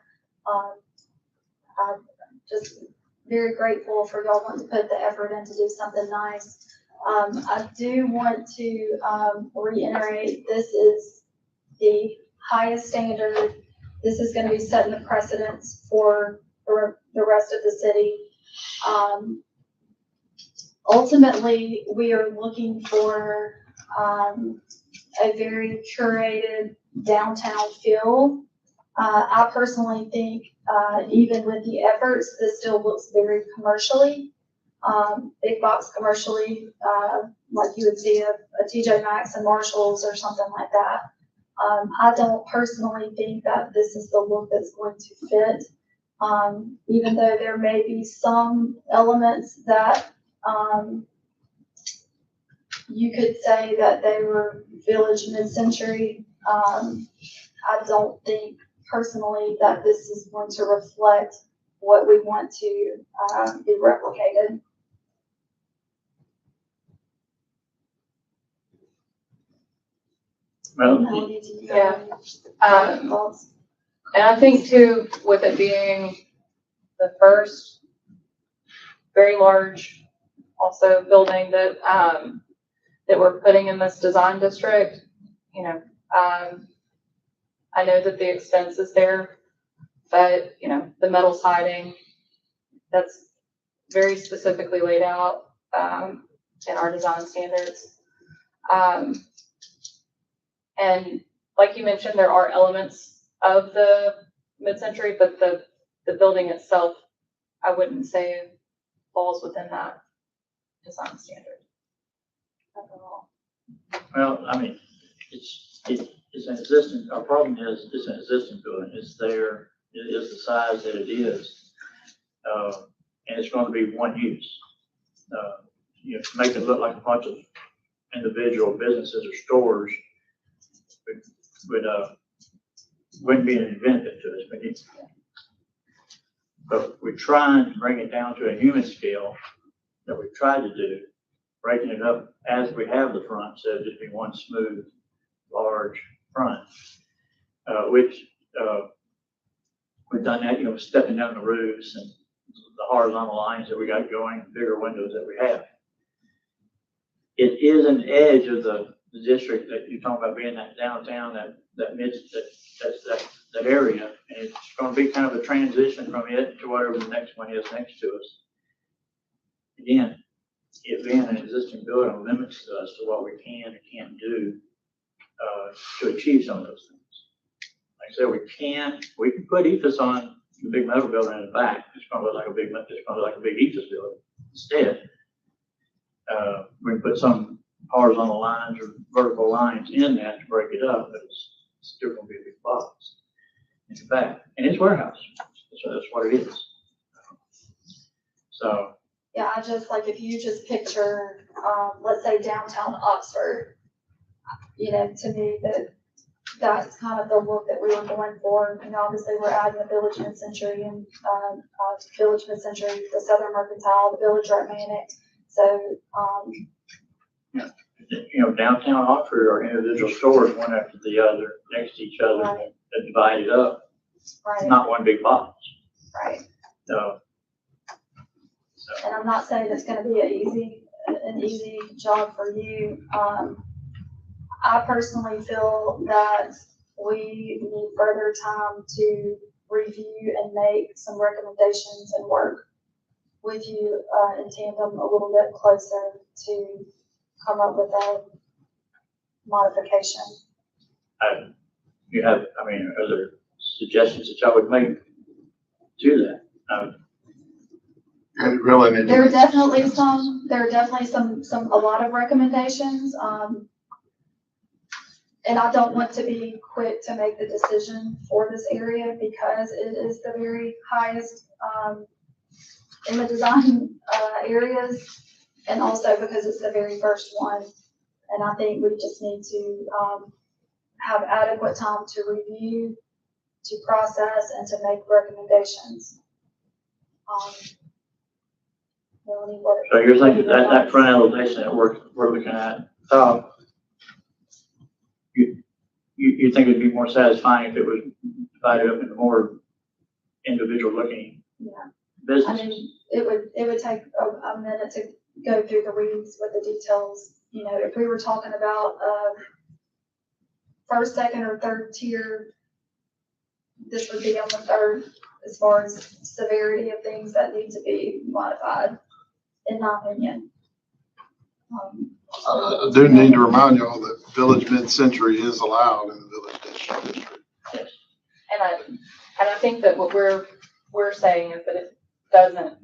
I'm just very grateful for y'all wanting to put the effort in to do something nice. I do want to reiterate, this is the highest standard. This is going to be setting the precedence for the rest of the city. Ultimately, we are looking for a very curated downtown feel. I personally think even with the efforts, this still looks very commercially, big box commercially, like you would see a TJ Maxx and Marshalls or something like that. I don't personally think that this is the look that's going to fit, even though there may be some elements that you could say that they were village mid-century. I don't think personally that this is going to reflect what we want to be replicated. Well, Yeah. And I think too, with it being the first very large also building that that we're putting in this design district, you know, I know that the expense is there But, the metal siding, that's very specifically laid out, in our design standards. And like you mentioned, there are elements of the mid-century, but the building itself, I wouldn't say falls within that design standard. Overall. Well, I mean, it's an existing, our problem is, it's an existing building, it's there, it is the size that it is. And it's going to be one use. To make it look like a bunch of individual businesses or stores wouldn't be an benefit to us. But we're trying to bring it down to a human scale that we've tried to do, breaking it up as we have the front, instead of just being one smooth, large front, which we've done that, stepping down the roofs and the horizontal lines that we got going, bigger windows that we have. It is an edge of the district that you're talking about being that downtown, that area, and it's going to be kind of a transition from it to whatever the next one is next to us. Again, it being an existing building limits us to what we can and can't do to achieve some of those things. Like I said, we can put ethos on the big metal building in the back. It's going to look like a big ethos building. Instead, we can put some horizontal lines or vertical lines in that to break it up, but it's still going to be a big box in the back. And it's warehouse, so that's what it is. So. Yeah, if you just picture, let's say downtown Oxford, to me that's kind of the look that we were going for. Obviously we're adding the Village Mid-Century and Village Mid-Century, the Southern Mercantile, the Village Romantic. So, downtown Oxford are individual stores, one after the other, next to each other, right, that divided up. right, Not one big box. right. So. And I'm not saying it's going to be an easy job for you. I personally feel that we need further time to review and make some recommendations and work with you in tandem a little bit closer to come up with a modification. Are there suggestions that y'all would make to that? And really need There are to, definitely a lot of recommendations. And I don't want to be quick to make the decision for this area because it is the very highest in the design areas, and also because it's the very first one. And I think we just need to have adequate time to review, to process, and to make recommendations. So you're thinking that front elevation that we're looking at, you think it'd be more satisfying if it was divided up into more individual looking businesses? I mean, it would take a minute to go through the weeds with the details. If we were talking about first, second, or third tier, this would be on the third as far as severity of things that need to be modified, in my opinion. I do need to remind y'all that Village Mid-Century is allowed in the Village District. Yes. And I think that what we're saying is that it doesn't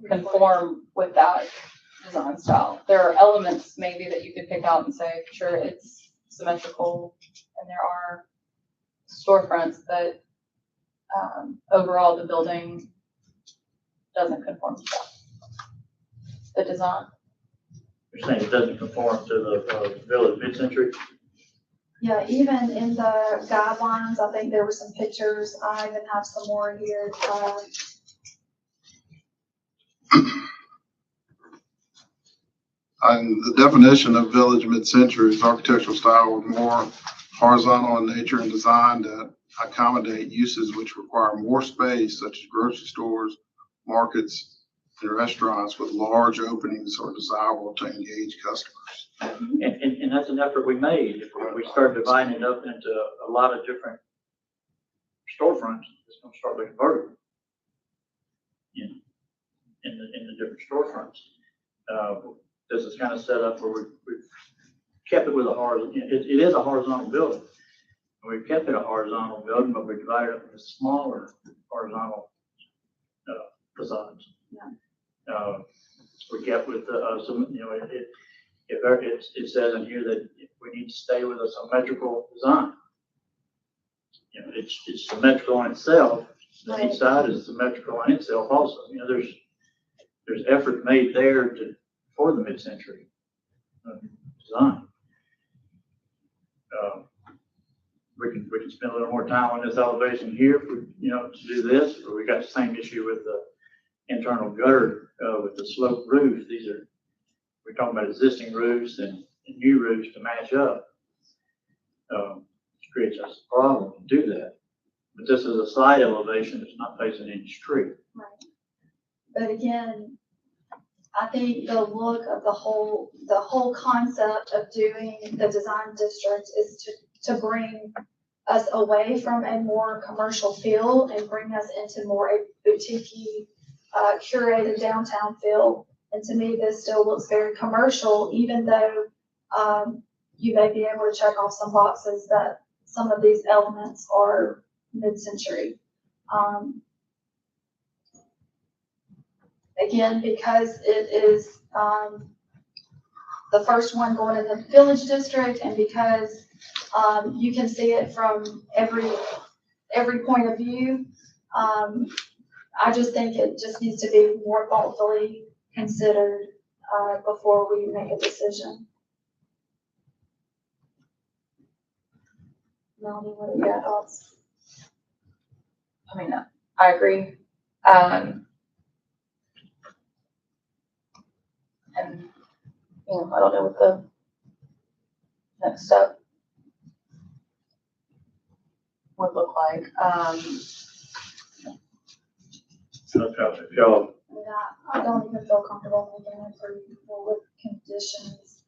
conform with that design style. There are elements maybe that you could pick out and say, sure, it's symmetrical, and there are storefronts, but overall the building doesn't conform to that. The design. You're saying it doesn't conform to the Village Mid-Century? Yeah, even in the guidelines, I think there were some pictures. I even have some more here. And the definition of Village Mid-Century is architectural style with more horizontal in nature and design that accommodate uses which require more space, such as grocery stores, markets, and restaurants with large openings are desirable to engage customers. And that's an effort we made. If we started dividing it up into a lot of different storefronts, it's gonna start looking vertical. You know, in the different storefronts. This is kind of set up where we've kept it with a horizontal, it is a horizontal building. We've kept it a horizontal building, but we divided it into smaller horizontal facades. Yeah. We kept with some, you know, it says in here that we need to stay with a symmetrical design. You know, it's symmetrical on itself. Right. Each side is symmetrical on itself also. You know, there's effort made there for the mid-century design. We can spend a little more time on this elevation here, to do this, or we got the same issue with the internal gutter, with the sloped roof. We're talking about existing roofs and new roofs to match up. Creates us a problem to do that. But this is a side elevation that's not facing any street. Right. But again, I think the look of the whole concept of doing the design district is to bring us away from a more commercial feel and bring us into more a boutique, curated downtown feel. And to me, this still looks very commercial, even though you may be able to check off some boxes that some of these elements are mid-century. Again, because it is the first one going in the village district, and because you can see it from every point of view, I just think it just needs to be more thoughtfully considered before we make a decision. Melanie, what are your thoughts? I mean, I agree. And, I don't know what the next step would look like. So if y'all, I don't even feel comfortable making it for with conditions.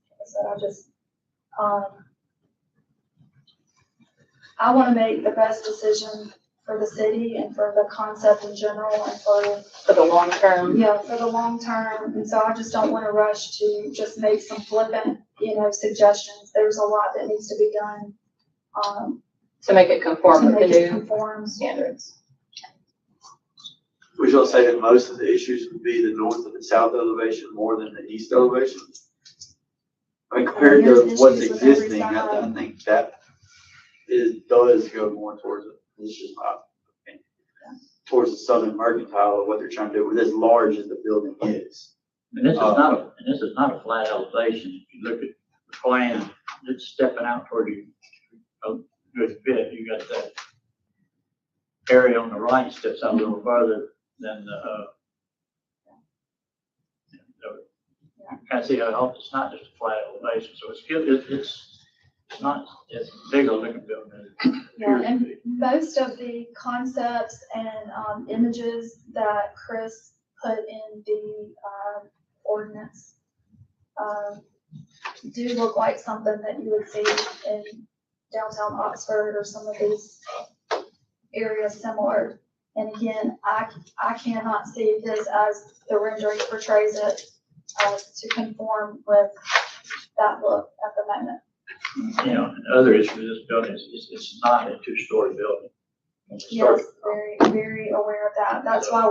I want to make the best decision for the city and for the concept in general and For the long term. Yeah, for the long term. And so I just don't want to rush to just make some flippant, suggestions. There's a lot that needs to be done. To make it conform with the new conform. standards. Would y'all say that most of the issues would be the north and the south elevation more than the east elevation? I mean, compared to There's what's issues with every existing, I side. think that does go more towards it. It's just my opinion. Towards the southern mercantile of what they're trying to do with as large as the building is. and this is not a flat elevation. If you look at the plan, it's stepping out toward you a good bit. You got that area on the right steps out a little further than kind of see how it's not just a flat elevation. So it's good. It's not as big a looking building. Yeah, and most of the concepts and images that Chris put in the ordinance do look like something that you would see in downtown Oxford or some of these areas similar. And again, I cannot see this as the rendering portrays it to conform with that look at the moment. Another issue with this building is it's not a two-story building. Yes, very, very aware of that. That's why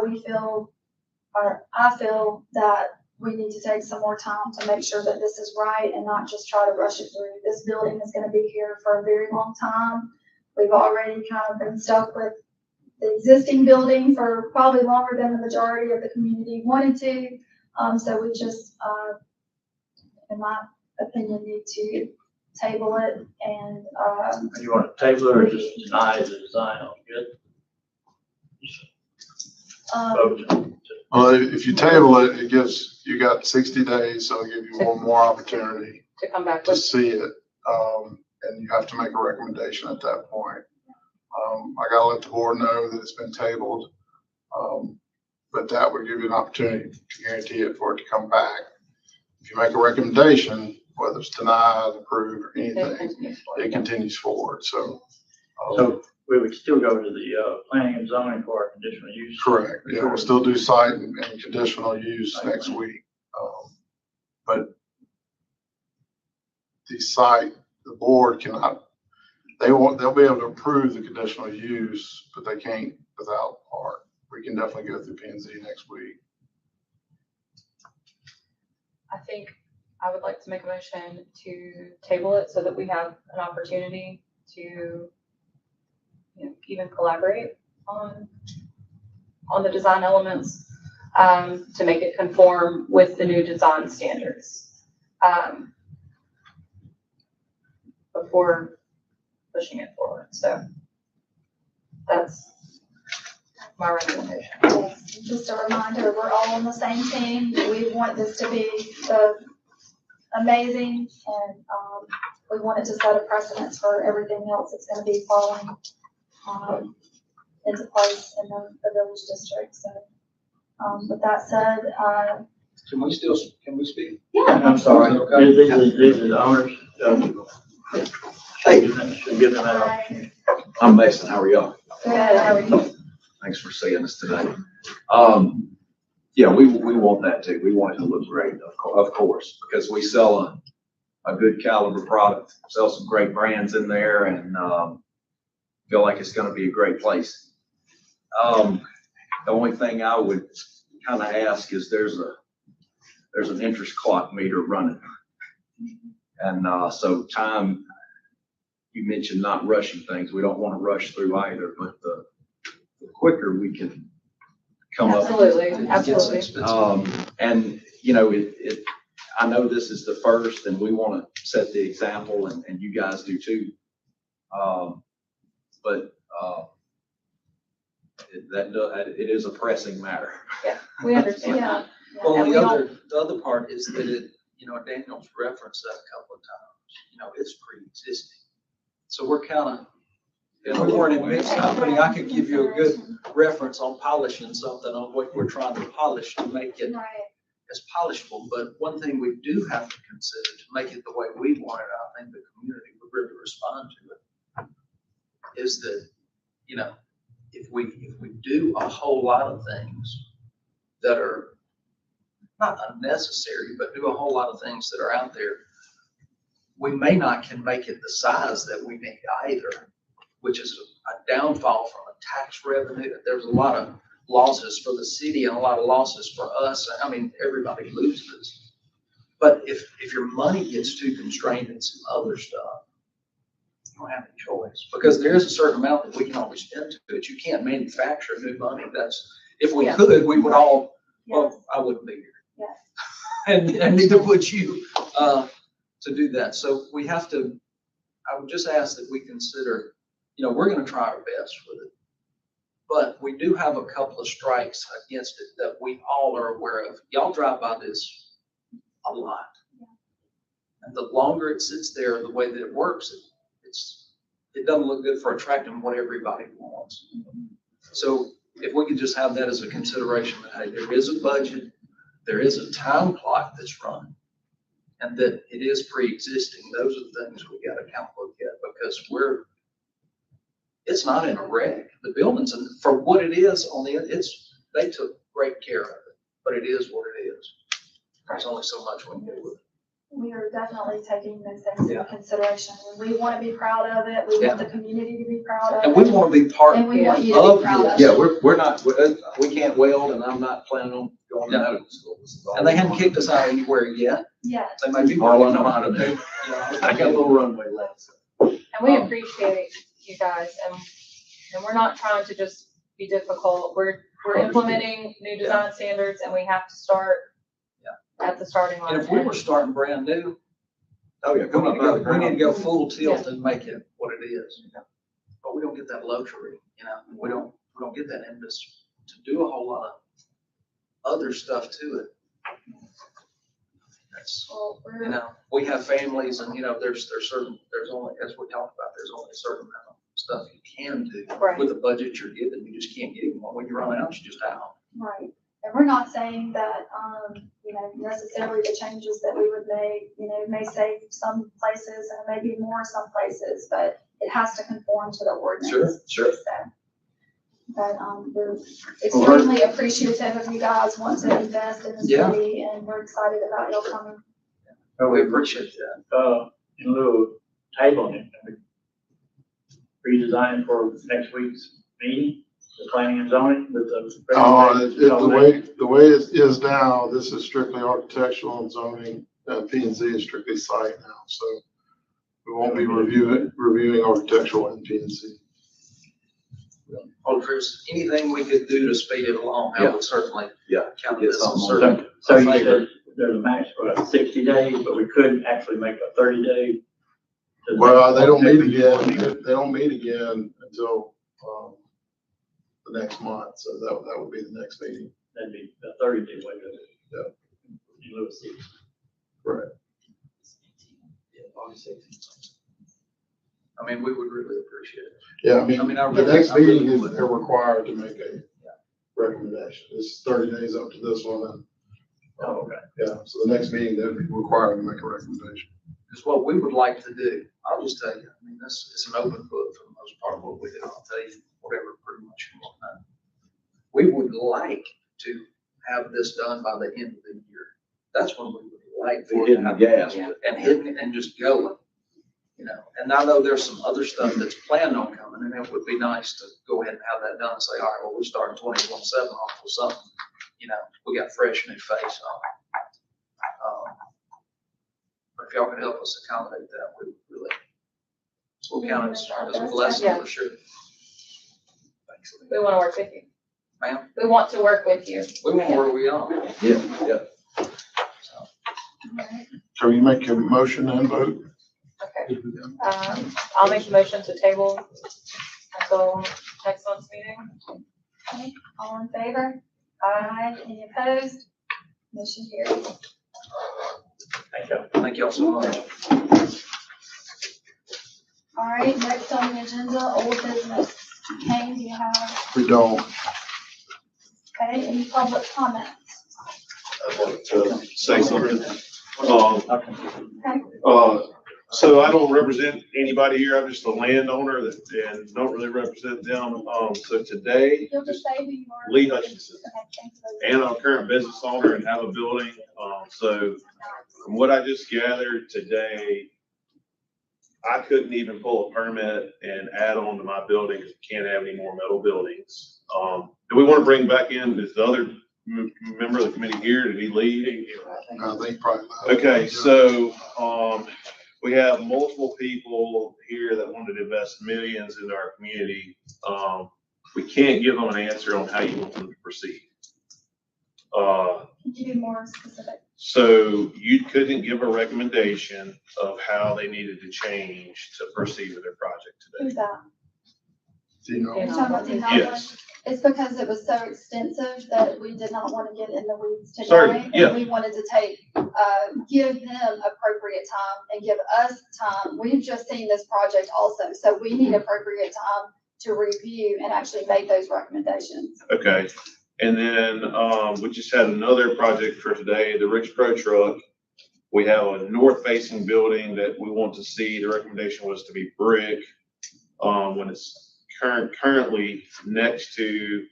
I feel that we need to take some more time to make sure that this is right and not just try to rush it through. This building is going to be here for a very long time. We've already kind of been stuck with the existing building for probably longer than the majority of the community wanted to. So we just, in my opinion, need to table it and, You want to table it or just deny the design on good? Well, if you table it, you got 60 days, so it'll give you one more opportunity To come back to with. see it. And you have to make a recommendation at that point. I gotta let the board know that it's been tabled. But that would give you an opportunity to guarantee it for it to come back. If you make a recommendation, whether it's denied, approved, or anything, it continues forward. So we would still go to the, planning and zoning for our conditional use. Correct. Yeah, we'll still do site and conditional use next week. But the site, the board cannot, they'll be able to approve the conditional use, but they can't without park. We can definitely go through P and Z next week. I think I would like to make a motion to table it so that we have an opportunity to, even collaborate on the design elements, to make it conform with the new design standards, before pushing it forward. So that's my recommendation. Yes, just a reminder, we're all on the same team. We want this to be amazing, and we want it to set a precedence for everything else that's going to be falling into place in the village district. So, with that said, Can we speak? yeah. I'm sorry, Okay. these are the owners. Hey. Should give them that opportunity. I'm Mason, how are y'all? Good, how are you? Thanks for seeing us today. Yeah, we want that too. We want it to look great, of course, because we sell a good caliber product, sell some great brands in there, and feel like it's gonna be a great place. The only thing I would kind of ask is there's an interest clock meter running. And so time, you mentioned not rushing things. We don't want to rush through either, but the quicker we can come up. Absolutely. And I know this is the first and we want to set the example and you guys do too. But it is a pressing matter. Yeah, we understand Yeah. that. Well, And we the other part is that Daniel's referenced that a couple of times, it's pre-existing. So we're kind of, if we weren't in mixed company, I could give you a good reference on polishing something on what we're trying to polish to make it Right. as polishable. But one thing we do have to consider to make it the way we want it, I think the community would really respond to it, is that, if we do a whole lot of things that are not unnecessary, but do a whole lot of things that are out there, we may not can make it the size that we need either, which is a downfall from a tax revenue. There's a lot of losses for the city and a lot of losses for us. I mean, everybody loses. But if your money gets too constrained in some other stuff, you don't have any choice, because there is a certain amount that we can always spend to it. You can't manufacture new money. If we could, we would all, well, I wouldn't be here. Yes. And neither would you, to do that. So we have to, I would just ask that we consider, we're going to try our best with it, but we do have a couple of strikes against it that we all are aware of. Y'all drive by this a lot. And the longer it sits there, the way that it works, it doesn't look good for attracting what everybody wants. So if we could just have that as a consideration, that, hey, there is a budget, there is a time clock that's run, and that it is pre-existing. Those are the things we got to kind of look at, because it's not in a wreck. The buildings, and for what it is they took great care of it, but it is what it is. There's only so much we can do with it. We are definitely taking those things into consideration. We want to be proud of it. We want the community to be proud of it. And we want to be part And we want you to of be proud of it. Yeah, we're not, we can't weld and I'm not planning on going to medical school. And they haven't kicked us out anywhere yet. Yes. They may be Marlon, working I'm on it. I got a little runway left. And we appreciate you guys, and we're not trying to just be difficult. We're implementing new design standards, and we have to start at the starting line. And if we were starting brand new, Oh, yeah, come up out of the we need to go ground. full tilt and make it what it is. But we don't get that luxury, we don't get that impetus to do a whole lot of other stuff to it. That's, Well, we have families and, there's only, as we talked about, there's only a certain amount of stuff you can do Right. with the budget you're given. You just can't get it. When you run out, you're just out. Right. And we're not saying that, necessarily the changes that we would make, may save some places and maybe more some places, but it has to conform to the ordinance. Sure. So, but, we're extremely appreciative of you guys wanting to invest in the Yeah. city, and we're excited about y'all coming. We appreciate that. In lieu of tabling it, can we redesign it for next week's meeting, the planning and zoning with the. The way it is now, this is strictly architectural and zoning, P and Z is strictly site now, so we won't be reviewing architectural and P and Z. Well, if there's anything we could do to speed it along, I would certainly. Yeah. Count Get this something as on certain. So you said there's a max for 60 days, but we couldn't actually make a 30-day. Well, they don't meet again, they don't meet again until, the next month, so that would be the next meeting. That'd be a 30-day window. Yeah. In lieu of 60. Right. I mean, we would really appreciate it. Yeah, the next I really meeting is, would. they're required to make a recommendation. It's 30 days up to this one, and, Oh, okay. yeah, so the next meeting, they'll be required to make a recommendation. Is what we would like to do. I'll just tell you, I mean, this is an open book for the most part of what we do. I'll tell you whatever pretty much you want to know. We would like to have this done by the end of the year. That's when we would like for it to Hitting the happen. gas. And hitting it and just going, you know. And I know there's some other stuff that's planned on coming, and it would be nice to go ahead and have that done and say, all right, well, we're starting 2017 off with something, you know, we got fresh new face on. But if y'all could help us accommodate that, we would really, we'll count it as a blessing for sure. Thanks. We want to work with you. Ma'am, We want to work with you. we want where we are. Yeah. So you make your motion and vote? Okay. I'll make a motion to table until next month's meeting. Okay, all in favor? Aye. Any opposed? Motion carries. Thank you. Thank y'all so much. All right, next on the agenda, old business. Kane, do you have, We don't. okay, any public comments? I want to say something. Okay. So I don't represent anybody here. I'm just a landowner and don't really represent them. So today, You'll just say who you are. Lee Hutchinson. Okay, thanks. And I'm a current business owner and have a building. So from what I just gathered today, I couldn't even pull a permit and add on to my building because we can't have any more metal buildings. Do we want to bring back in this other member of the committee here? Did he leave? I think probably. Okay, so, we have multiple people here that want to invest millions into our community. We can't give them an answer on how you want them to proceed. Can you be more specific? So you couldn't give a recommendation of how they needed to change to proceed with their project today. Who's that? Do you know? You're talking about the Yes. It's because it was so extensive that we did not want to get in the weeds Sorry, today. yeah. And we wanted to give them appropriate time and give us time. We've just seen this project also, so we need appropriate time to review and actually make those recommendations. Okay, and then, we just had another project for today, the Rich Pro Truck. We have a north-facing building that we want to see. The recommendation was to be brick, when it's currently next to,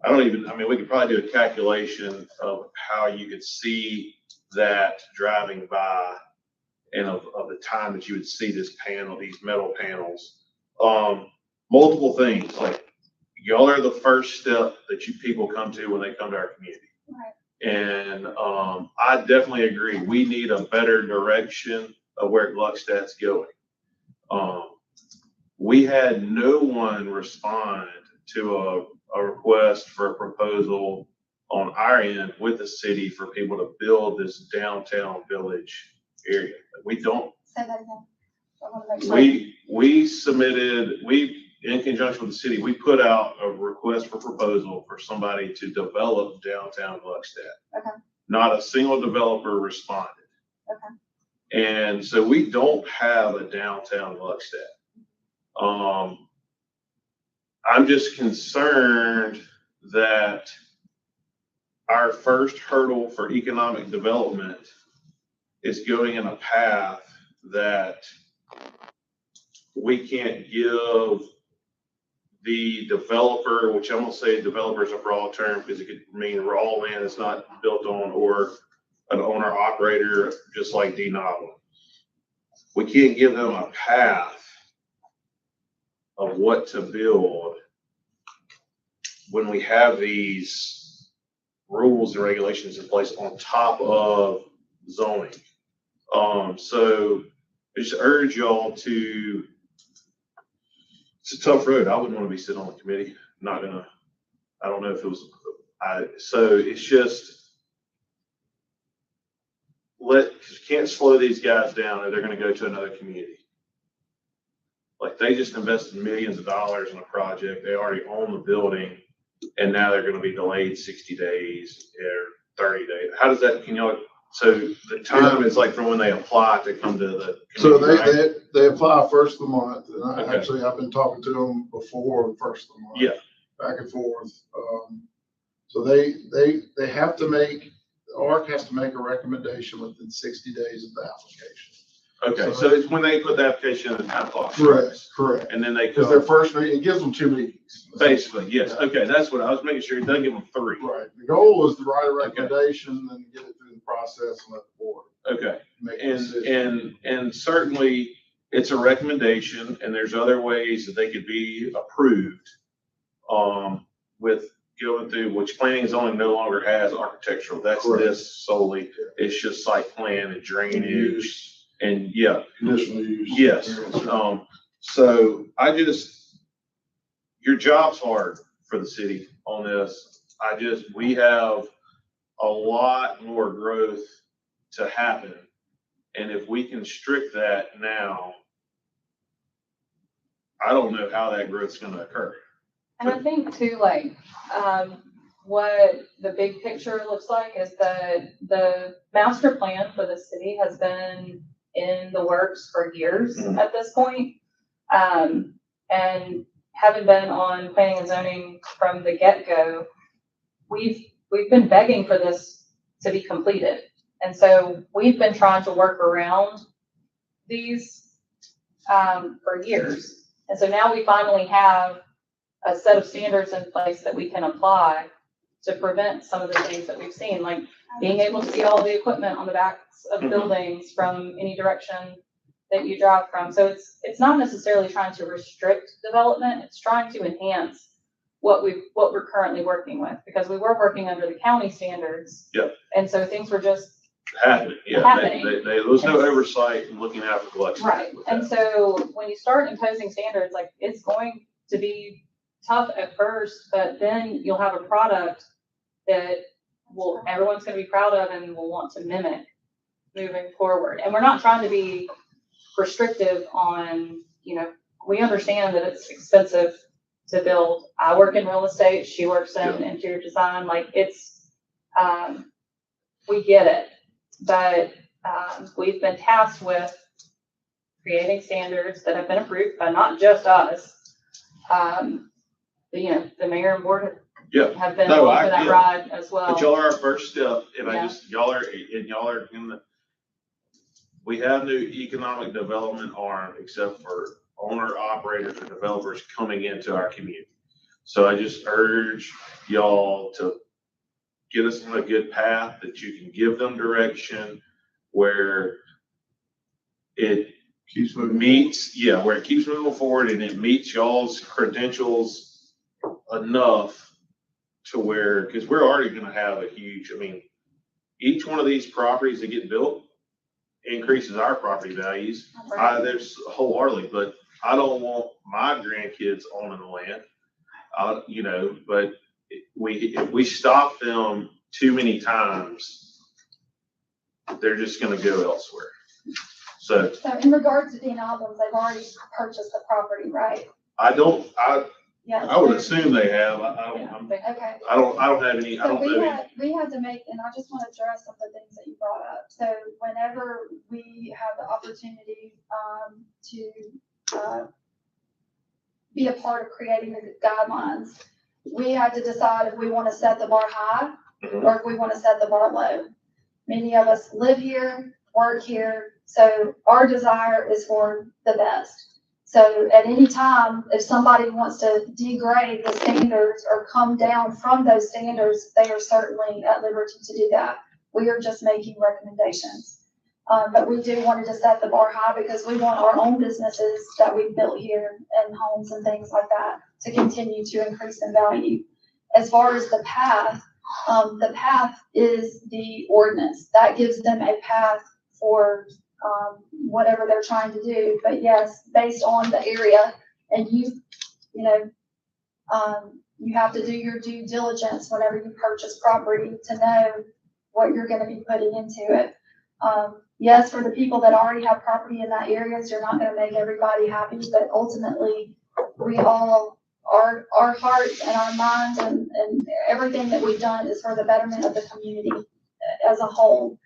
we could probably do a calculation of how you could see that driving by and of the time that you would see this panel, these metal panels. Multiple things, like y'all are the first step that you people come to when they come to our community. Right. And I definitely agree. We need a better direction of where Gluckstadt's going. We had no one respond to a request for a proposal on our end with the city for people to build this downtown village area. We don't. Say that again. I want to make sure. We submitted, in conjunction with the city, we put out a request for proposal for somebody to develop downtown Gluckstadt. Okay. Not a single developer responded. Okay. And so we don't have a downtown Gluckstadt. I'm just concerned that our first hurdle for economic development is going in a path that we can't give the developer, which I'm gonna say developer is a broad term because it could mean raw land that's not built on, or an owner operator, just like D9. We can't give them a path of what to build when we have these rules and regulations in place on top of zoning. So I just urge y'all to, it's a tough road. I wouldn't want to be sitting on the committee. Not gonna, I don't know if it was, so it's just, you can't slow these guys down or they're gonna go to another community. Like, they just invested millions of dollars in a project. They already own the building, and now they're gonna be delayed 60 days or 30 days. How does that, can y'all, so the time is like from when they apply to come to the So community, right? they apply first of the month, and Okay. actually, I've been talking to them before the first of the month. Yeah. Back and forth. So they have to make, the ARC has to make a recommendation within 60 days of the application. Okay, so it's when they put the application in the time clock. Correct. And then they Because their come, first meeting, it gives them 2 meetings. basically, yes, okay, that's what I was making sure, it doesn't give them 3. Right. The goal is to write a recommendation and get it through the process and let the board Okay, make a decision. and certainly it's a recommendation, and there's other ways that they could be approved. With going through, which planning and zoning no longer has architectural, that's Correct. this solely, it's just site plan and drainage, and yeah, Conditional use. yes. So your job's hard for the city on this. We have a lot more growth to happen. And if we can strict that now, I don't know how that growth's gonna occur. And I think too, like, what the big picture looks like is that the master plan for the city has been in the works for years at this point. And having been on planning and zoning from the get-go, we've been begging for this to be completed. And so we've been trying to work around these for years. And so now we finally have a set of standards in place that we can apply to prevent some of the things that we've seen, like being able to see all the equipment on the backs of buildings from any direction that you drive from. So it's not necessarily trying to restrict development, it's trying to enhance what we're currently working with, because we were working under the county standards. Yep. And so things were just Happening, yeah. Happening. There was no oversight and looking after Gluckstadt. right. with And that. so when you start imposing standards, like, it's going to be tough at first, but then you'll have a product that everyone's gonna be proud of and will want to mimic moving forward. And we're not trying to be restrictive on, we understand that it's expensive to build. I work in real estate, she works in interior design, like, it's, we get it. But, we've been tasked with creating standards that have been approved by not just us. The mayor and board have been No, along for that ride as well. But y'all are our first step, and Yeah. y'all are in the, we have new economic development arm, except for owner operators or developers coming into our community. So I just urge y'all to get us on a good path that you can give them direction where it Keeps moving. where it keeps moving forward and it meets y'all's credentials enough to where, because we're already gonna have a huge, each one of these properties that get built increases our property values. There's wholeheartedly, but I don't want my grandkids owning the land. But if we stop them too many times, they're just gonna go elsewhere. So So in regards to Dean Albans, they've already purchased the property, right? Yes. I would assume they have. Okay. I don't have any, I So don't know any. we had to make, and I just want to address some of the things that you brought up. So whenever we have the opportunity to be a part of creating the guidelines, we had to decide if we want to set the bar high or if we want to set the bar low. Many of us live here, work here, so our desire is for the best. So at any time, if somebody wants to degrade the standards or come down from those standards, they are certainly at liberty to do that. We are just making recommendations. But we do want to set the bar high because we want our own businesses that we've built here and homes and things like that to continue to increase in value. As far as the path is the ordinance. That gives them a path for whatever they're trying to do. But yes, based on the area, and you have to do your due diligence whenever you purchase property to know what you're going to be putting into it. Yes, for the people that already have property in that areas, you're not going to make everybody happy, but ultimately we all, our hearts and our minds and everything that we've done is for the betterment of the community as a whole.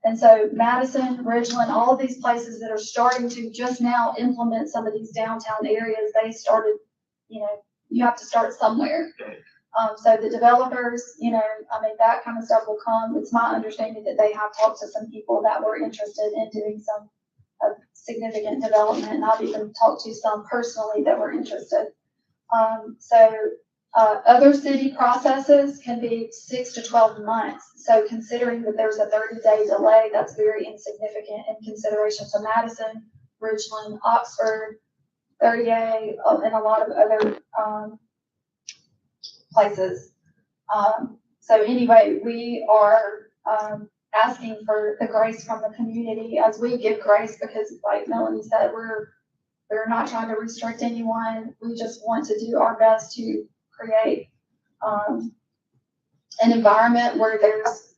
And so Madison, Ridgeland, all of these places that are starting to just now implement some of these downtown areas, they started, you have to start somewhere. So the developers, that kind of stuff will come. It's my understanding that they have talked to some people that were interested in doing some significant development, and I've even talked to some personally that were interested. Other city processes can be 6 to 12 months. So considering that there's a 30-day delay, that's very insignificant in consideration to Madison, Ridgeland, Oxford, 30A, and a lot of other places. So anyway, we are asking for the grace from the community as we give grace, because like Melanie said, we're not trying to restrict anyone. We just want to do our best to create an environment where there's,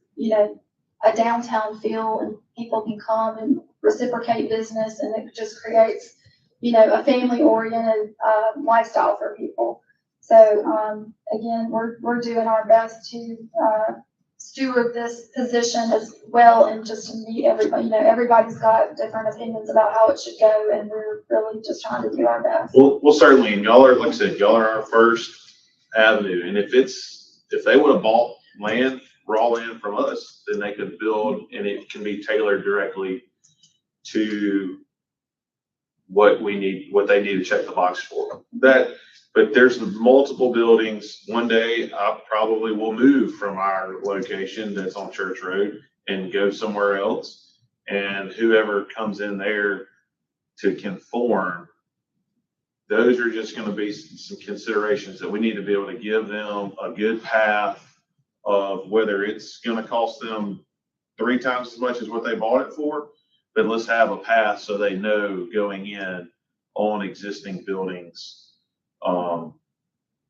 a downtown feel and people can come and reciprocate business, and it just creates, a family-oriented lifestyle for people. So again, we're doing our best to steward this position as well, and just to meet everybody. Everybody's got different opinions about how it should go, and we're really just trying to do our best. Well, certainly, and y'all are, like I said, y'all are our first avenue. And if they would have bought raw land from us, then they could build, and it can be tailored directly to what they need to check the box for. But there's multiple buildings. One day I probably will move from our location that's on Church Road and go somewhere else. And whoever comes in there to conform, those are just going to be some considerations that we need to be able to give them a good path of whether it's going to cost them 3 times as much as what they bought it for. But let's have a path so they know going in on existing buildings.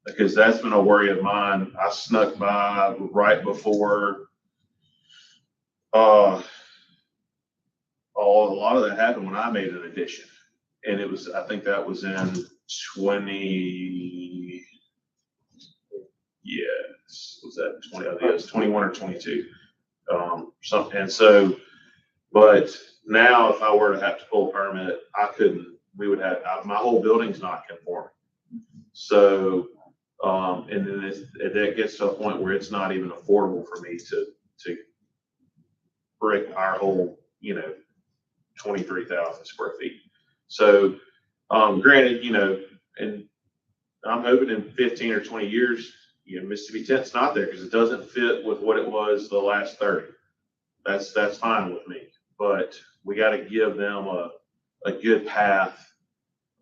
Because that's been a worry of mine. I snuck by right before a lot of that happened when I made an addition. And it was, I think that was in 20, yes, was that 20? I think it was 21 or 22. But now if I were to have to pull a permit, I couldn't, my whole building's not conforming. So, and then that gets to a point where it's not even affordable for me to brick our whole, 23,000 square feet. So, granted, and I'm hoping in 15 or 20 years, Mississippi Tent's not there because it doesn't fit with what it was the last 30. That's fine with me, but we got to give them a good path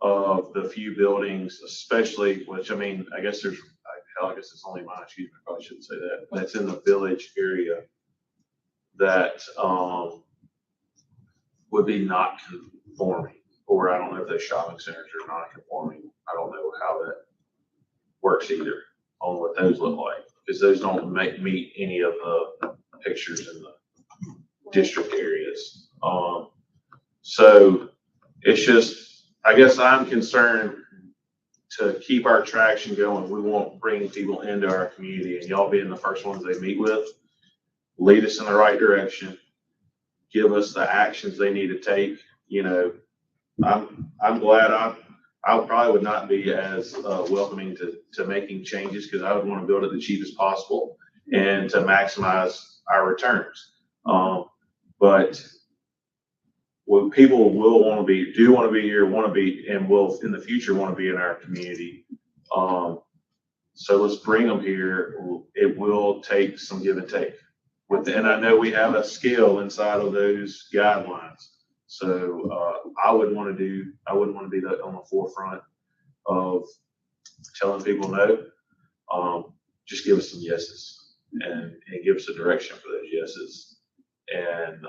of the few buildings, especially, which I guess it's only mine, excuse me, I probably shouldn't say that. That's in the village area that would be not conforming, or I don't know if those shopping centers are not conforming. I don't know how that works either on what those look like, because those don't meet any of the pictures in the district areas. So it's just, I guess I'm concerned to keep our traction going. We won't bring people into our community, and y'all being the first ones they meet with, lead us in the right direction, give us the actions they need to take. I'm glad I probably would not be as welcoming to making changes, because I would want to build it the cheapest possible and to maximize our returns. But people will want to be, do want to be here, want to be, and will in the future want to be in our community. So let's bring them here. It will take some give and take and I know we have a scale inside of those guidelines. So, I wouldn't want to be on the forefront of telling people no. Just give us some yeses and give us a direction for those yeses. And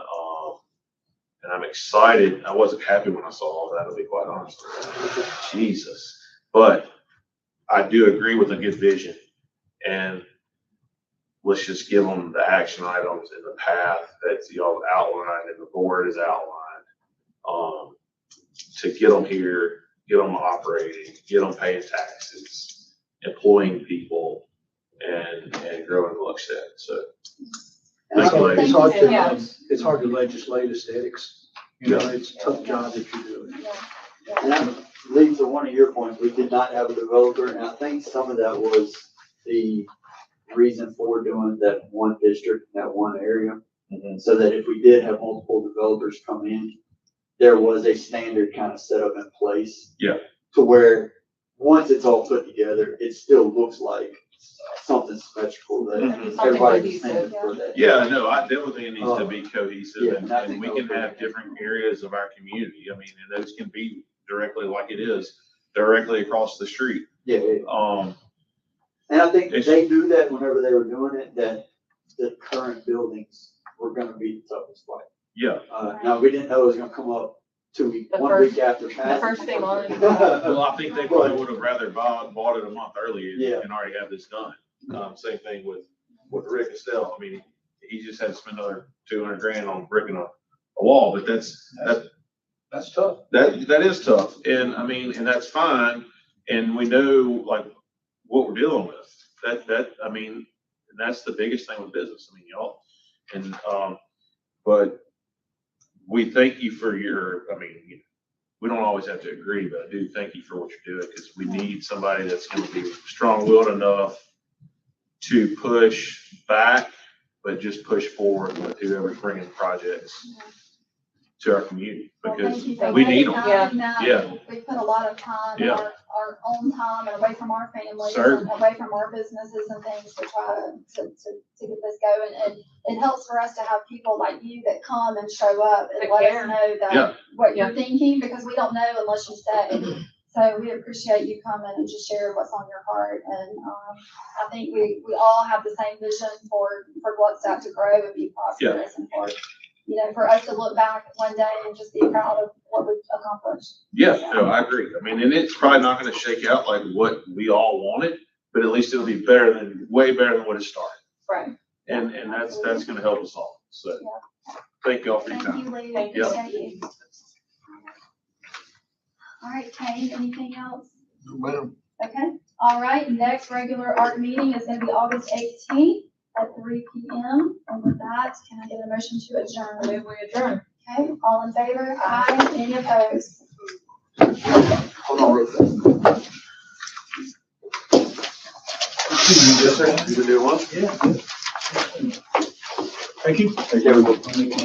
I'm excited. I wasn't happy when I saw all that, to be quite honest. Jesus. But I do agree with a good vision. And let's just give them the action items in the path that y'all outlined and the board has outlined, to get them here, get them operating, get them paying taxes, employing people, and growing Gluckstadt. So. Thank you, ladies. It's hard to legislate aesthetics. You know, it's a tough job that you're doing. And that leads to one of your points, we did not have a developer, and I think some of that was the reason for doing that one district, that one area. Mhm. So that if we did have multiple developers come in, there was a standard kind of set up in place. Yeah. To where, once it's all put together, it still looks like something symmetrical that Mhm. everybody's thinking for that. Yeah, no, I definitely needs to be cohesive, Yeah, and, I and think we can have different areas of our community. I mean, and those can be directly like it is, directly across the street. Yeah, yeah. And I think It's- they knew that whenever they were doing it, that the current buildings were gonna be the toughest fight. Yeah. Now, we didn't know it was gonna come up The one first- week after passing. first thing on it. Well, I think they probably would have rather bought it a month earlier Yeah. and already have this done. Same thing with Rick Estelle. I mean, he just had to spend another $200,000 on bricking a wall, but that's tough. That is tough. And I mean, and that's fine. And we know like what we're dealing with. I mean, that's the biggest thing with business. I mean, y'all, and, but we thank you for we don't always have to agree, but I do thank you for what you're doing, because we need somebody that's going to be strong-willed enough to push back, but just push forward with whoever's bringing projects to our community, Well, because thank you for we need them. recognizing that. Yeah. We put a lot of time, Yeah. our own time, and away from our families, Certainly. and away from our businesses and things to try to get this going. And it helps for us to have people like you that come and show up and Take let care. us know Yeah. that what you're thinking, because we don't know unless you say. So we appreciate you coming and just sharing what's on your heart. And I think we all have the same vision for Gluckstadt to grow and be prosperous, and for us to look back one day and just be proud of what we've accomplished. Yeah, no, I agree. I mean, and it's probably not going to shake out like what we all wanted, but at least it'll be way better than what it started. Right. And that's going to help us all. So thank y'all for your Thank time. you, Lee. Thank you. Appreciate you. All right, Kane, anything else? Okay, all right, next regular art meeting is gonna be August 18th at 3 p.m. And with that, can I get a motion to adjourn? Move we adjourn. Okay, all in favor? Aye. Any opposed? Hold on real fast. Yes, sir. You can do one? Thank you. Thank you.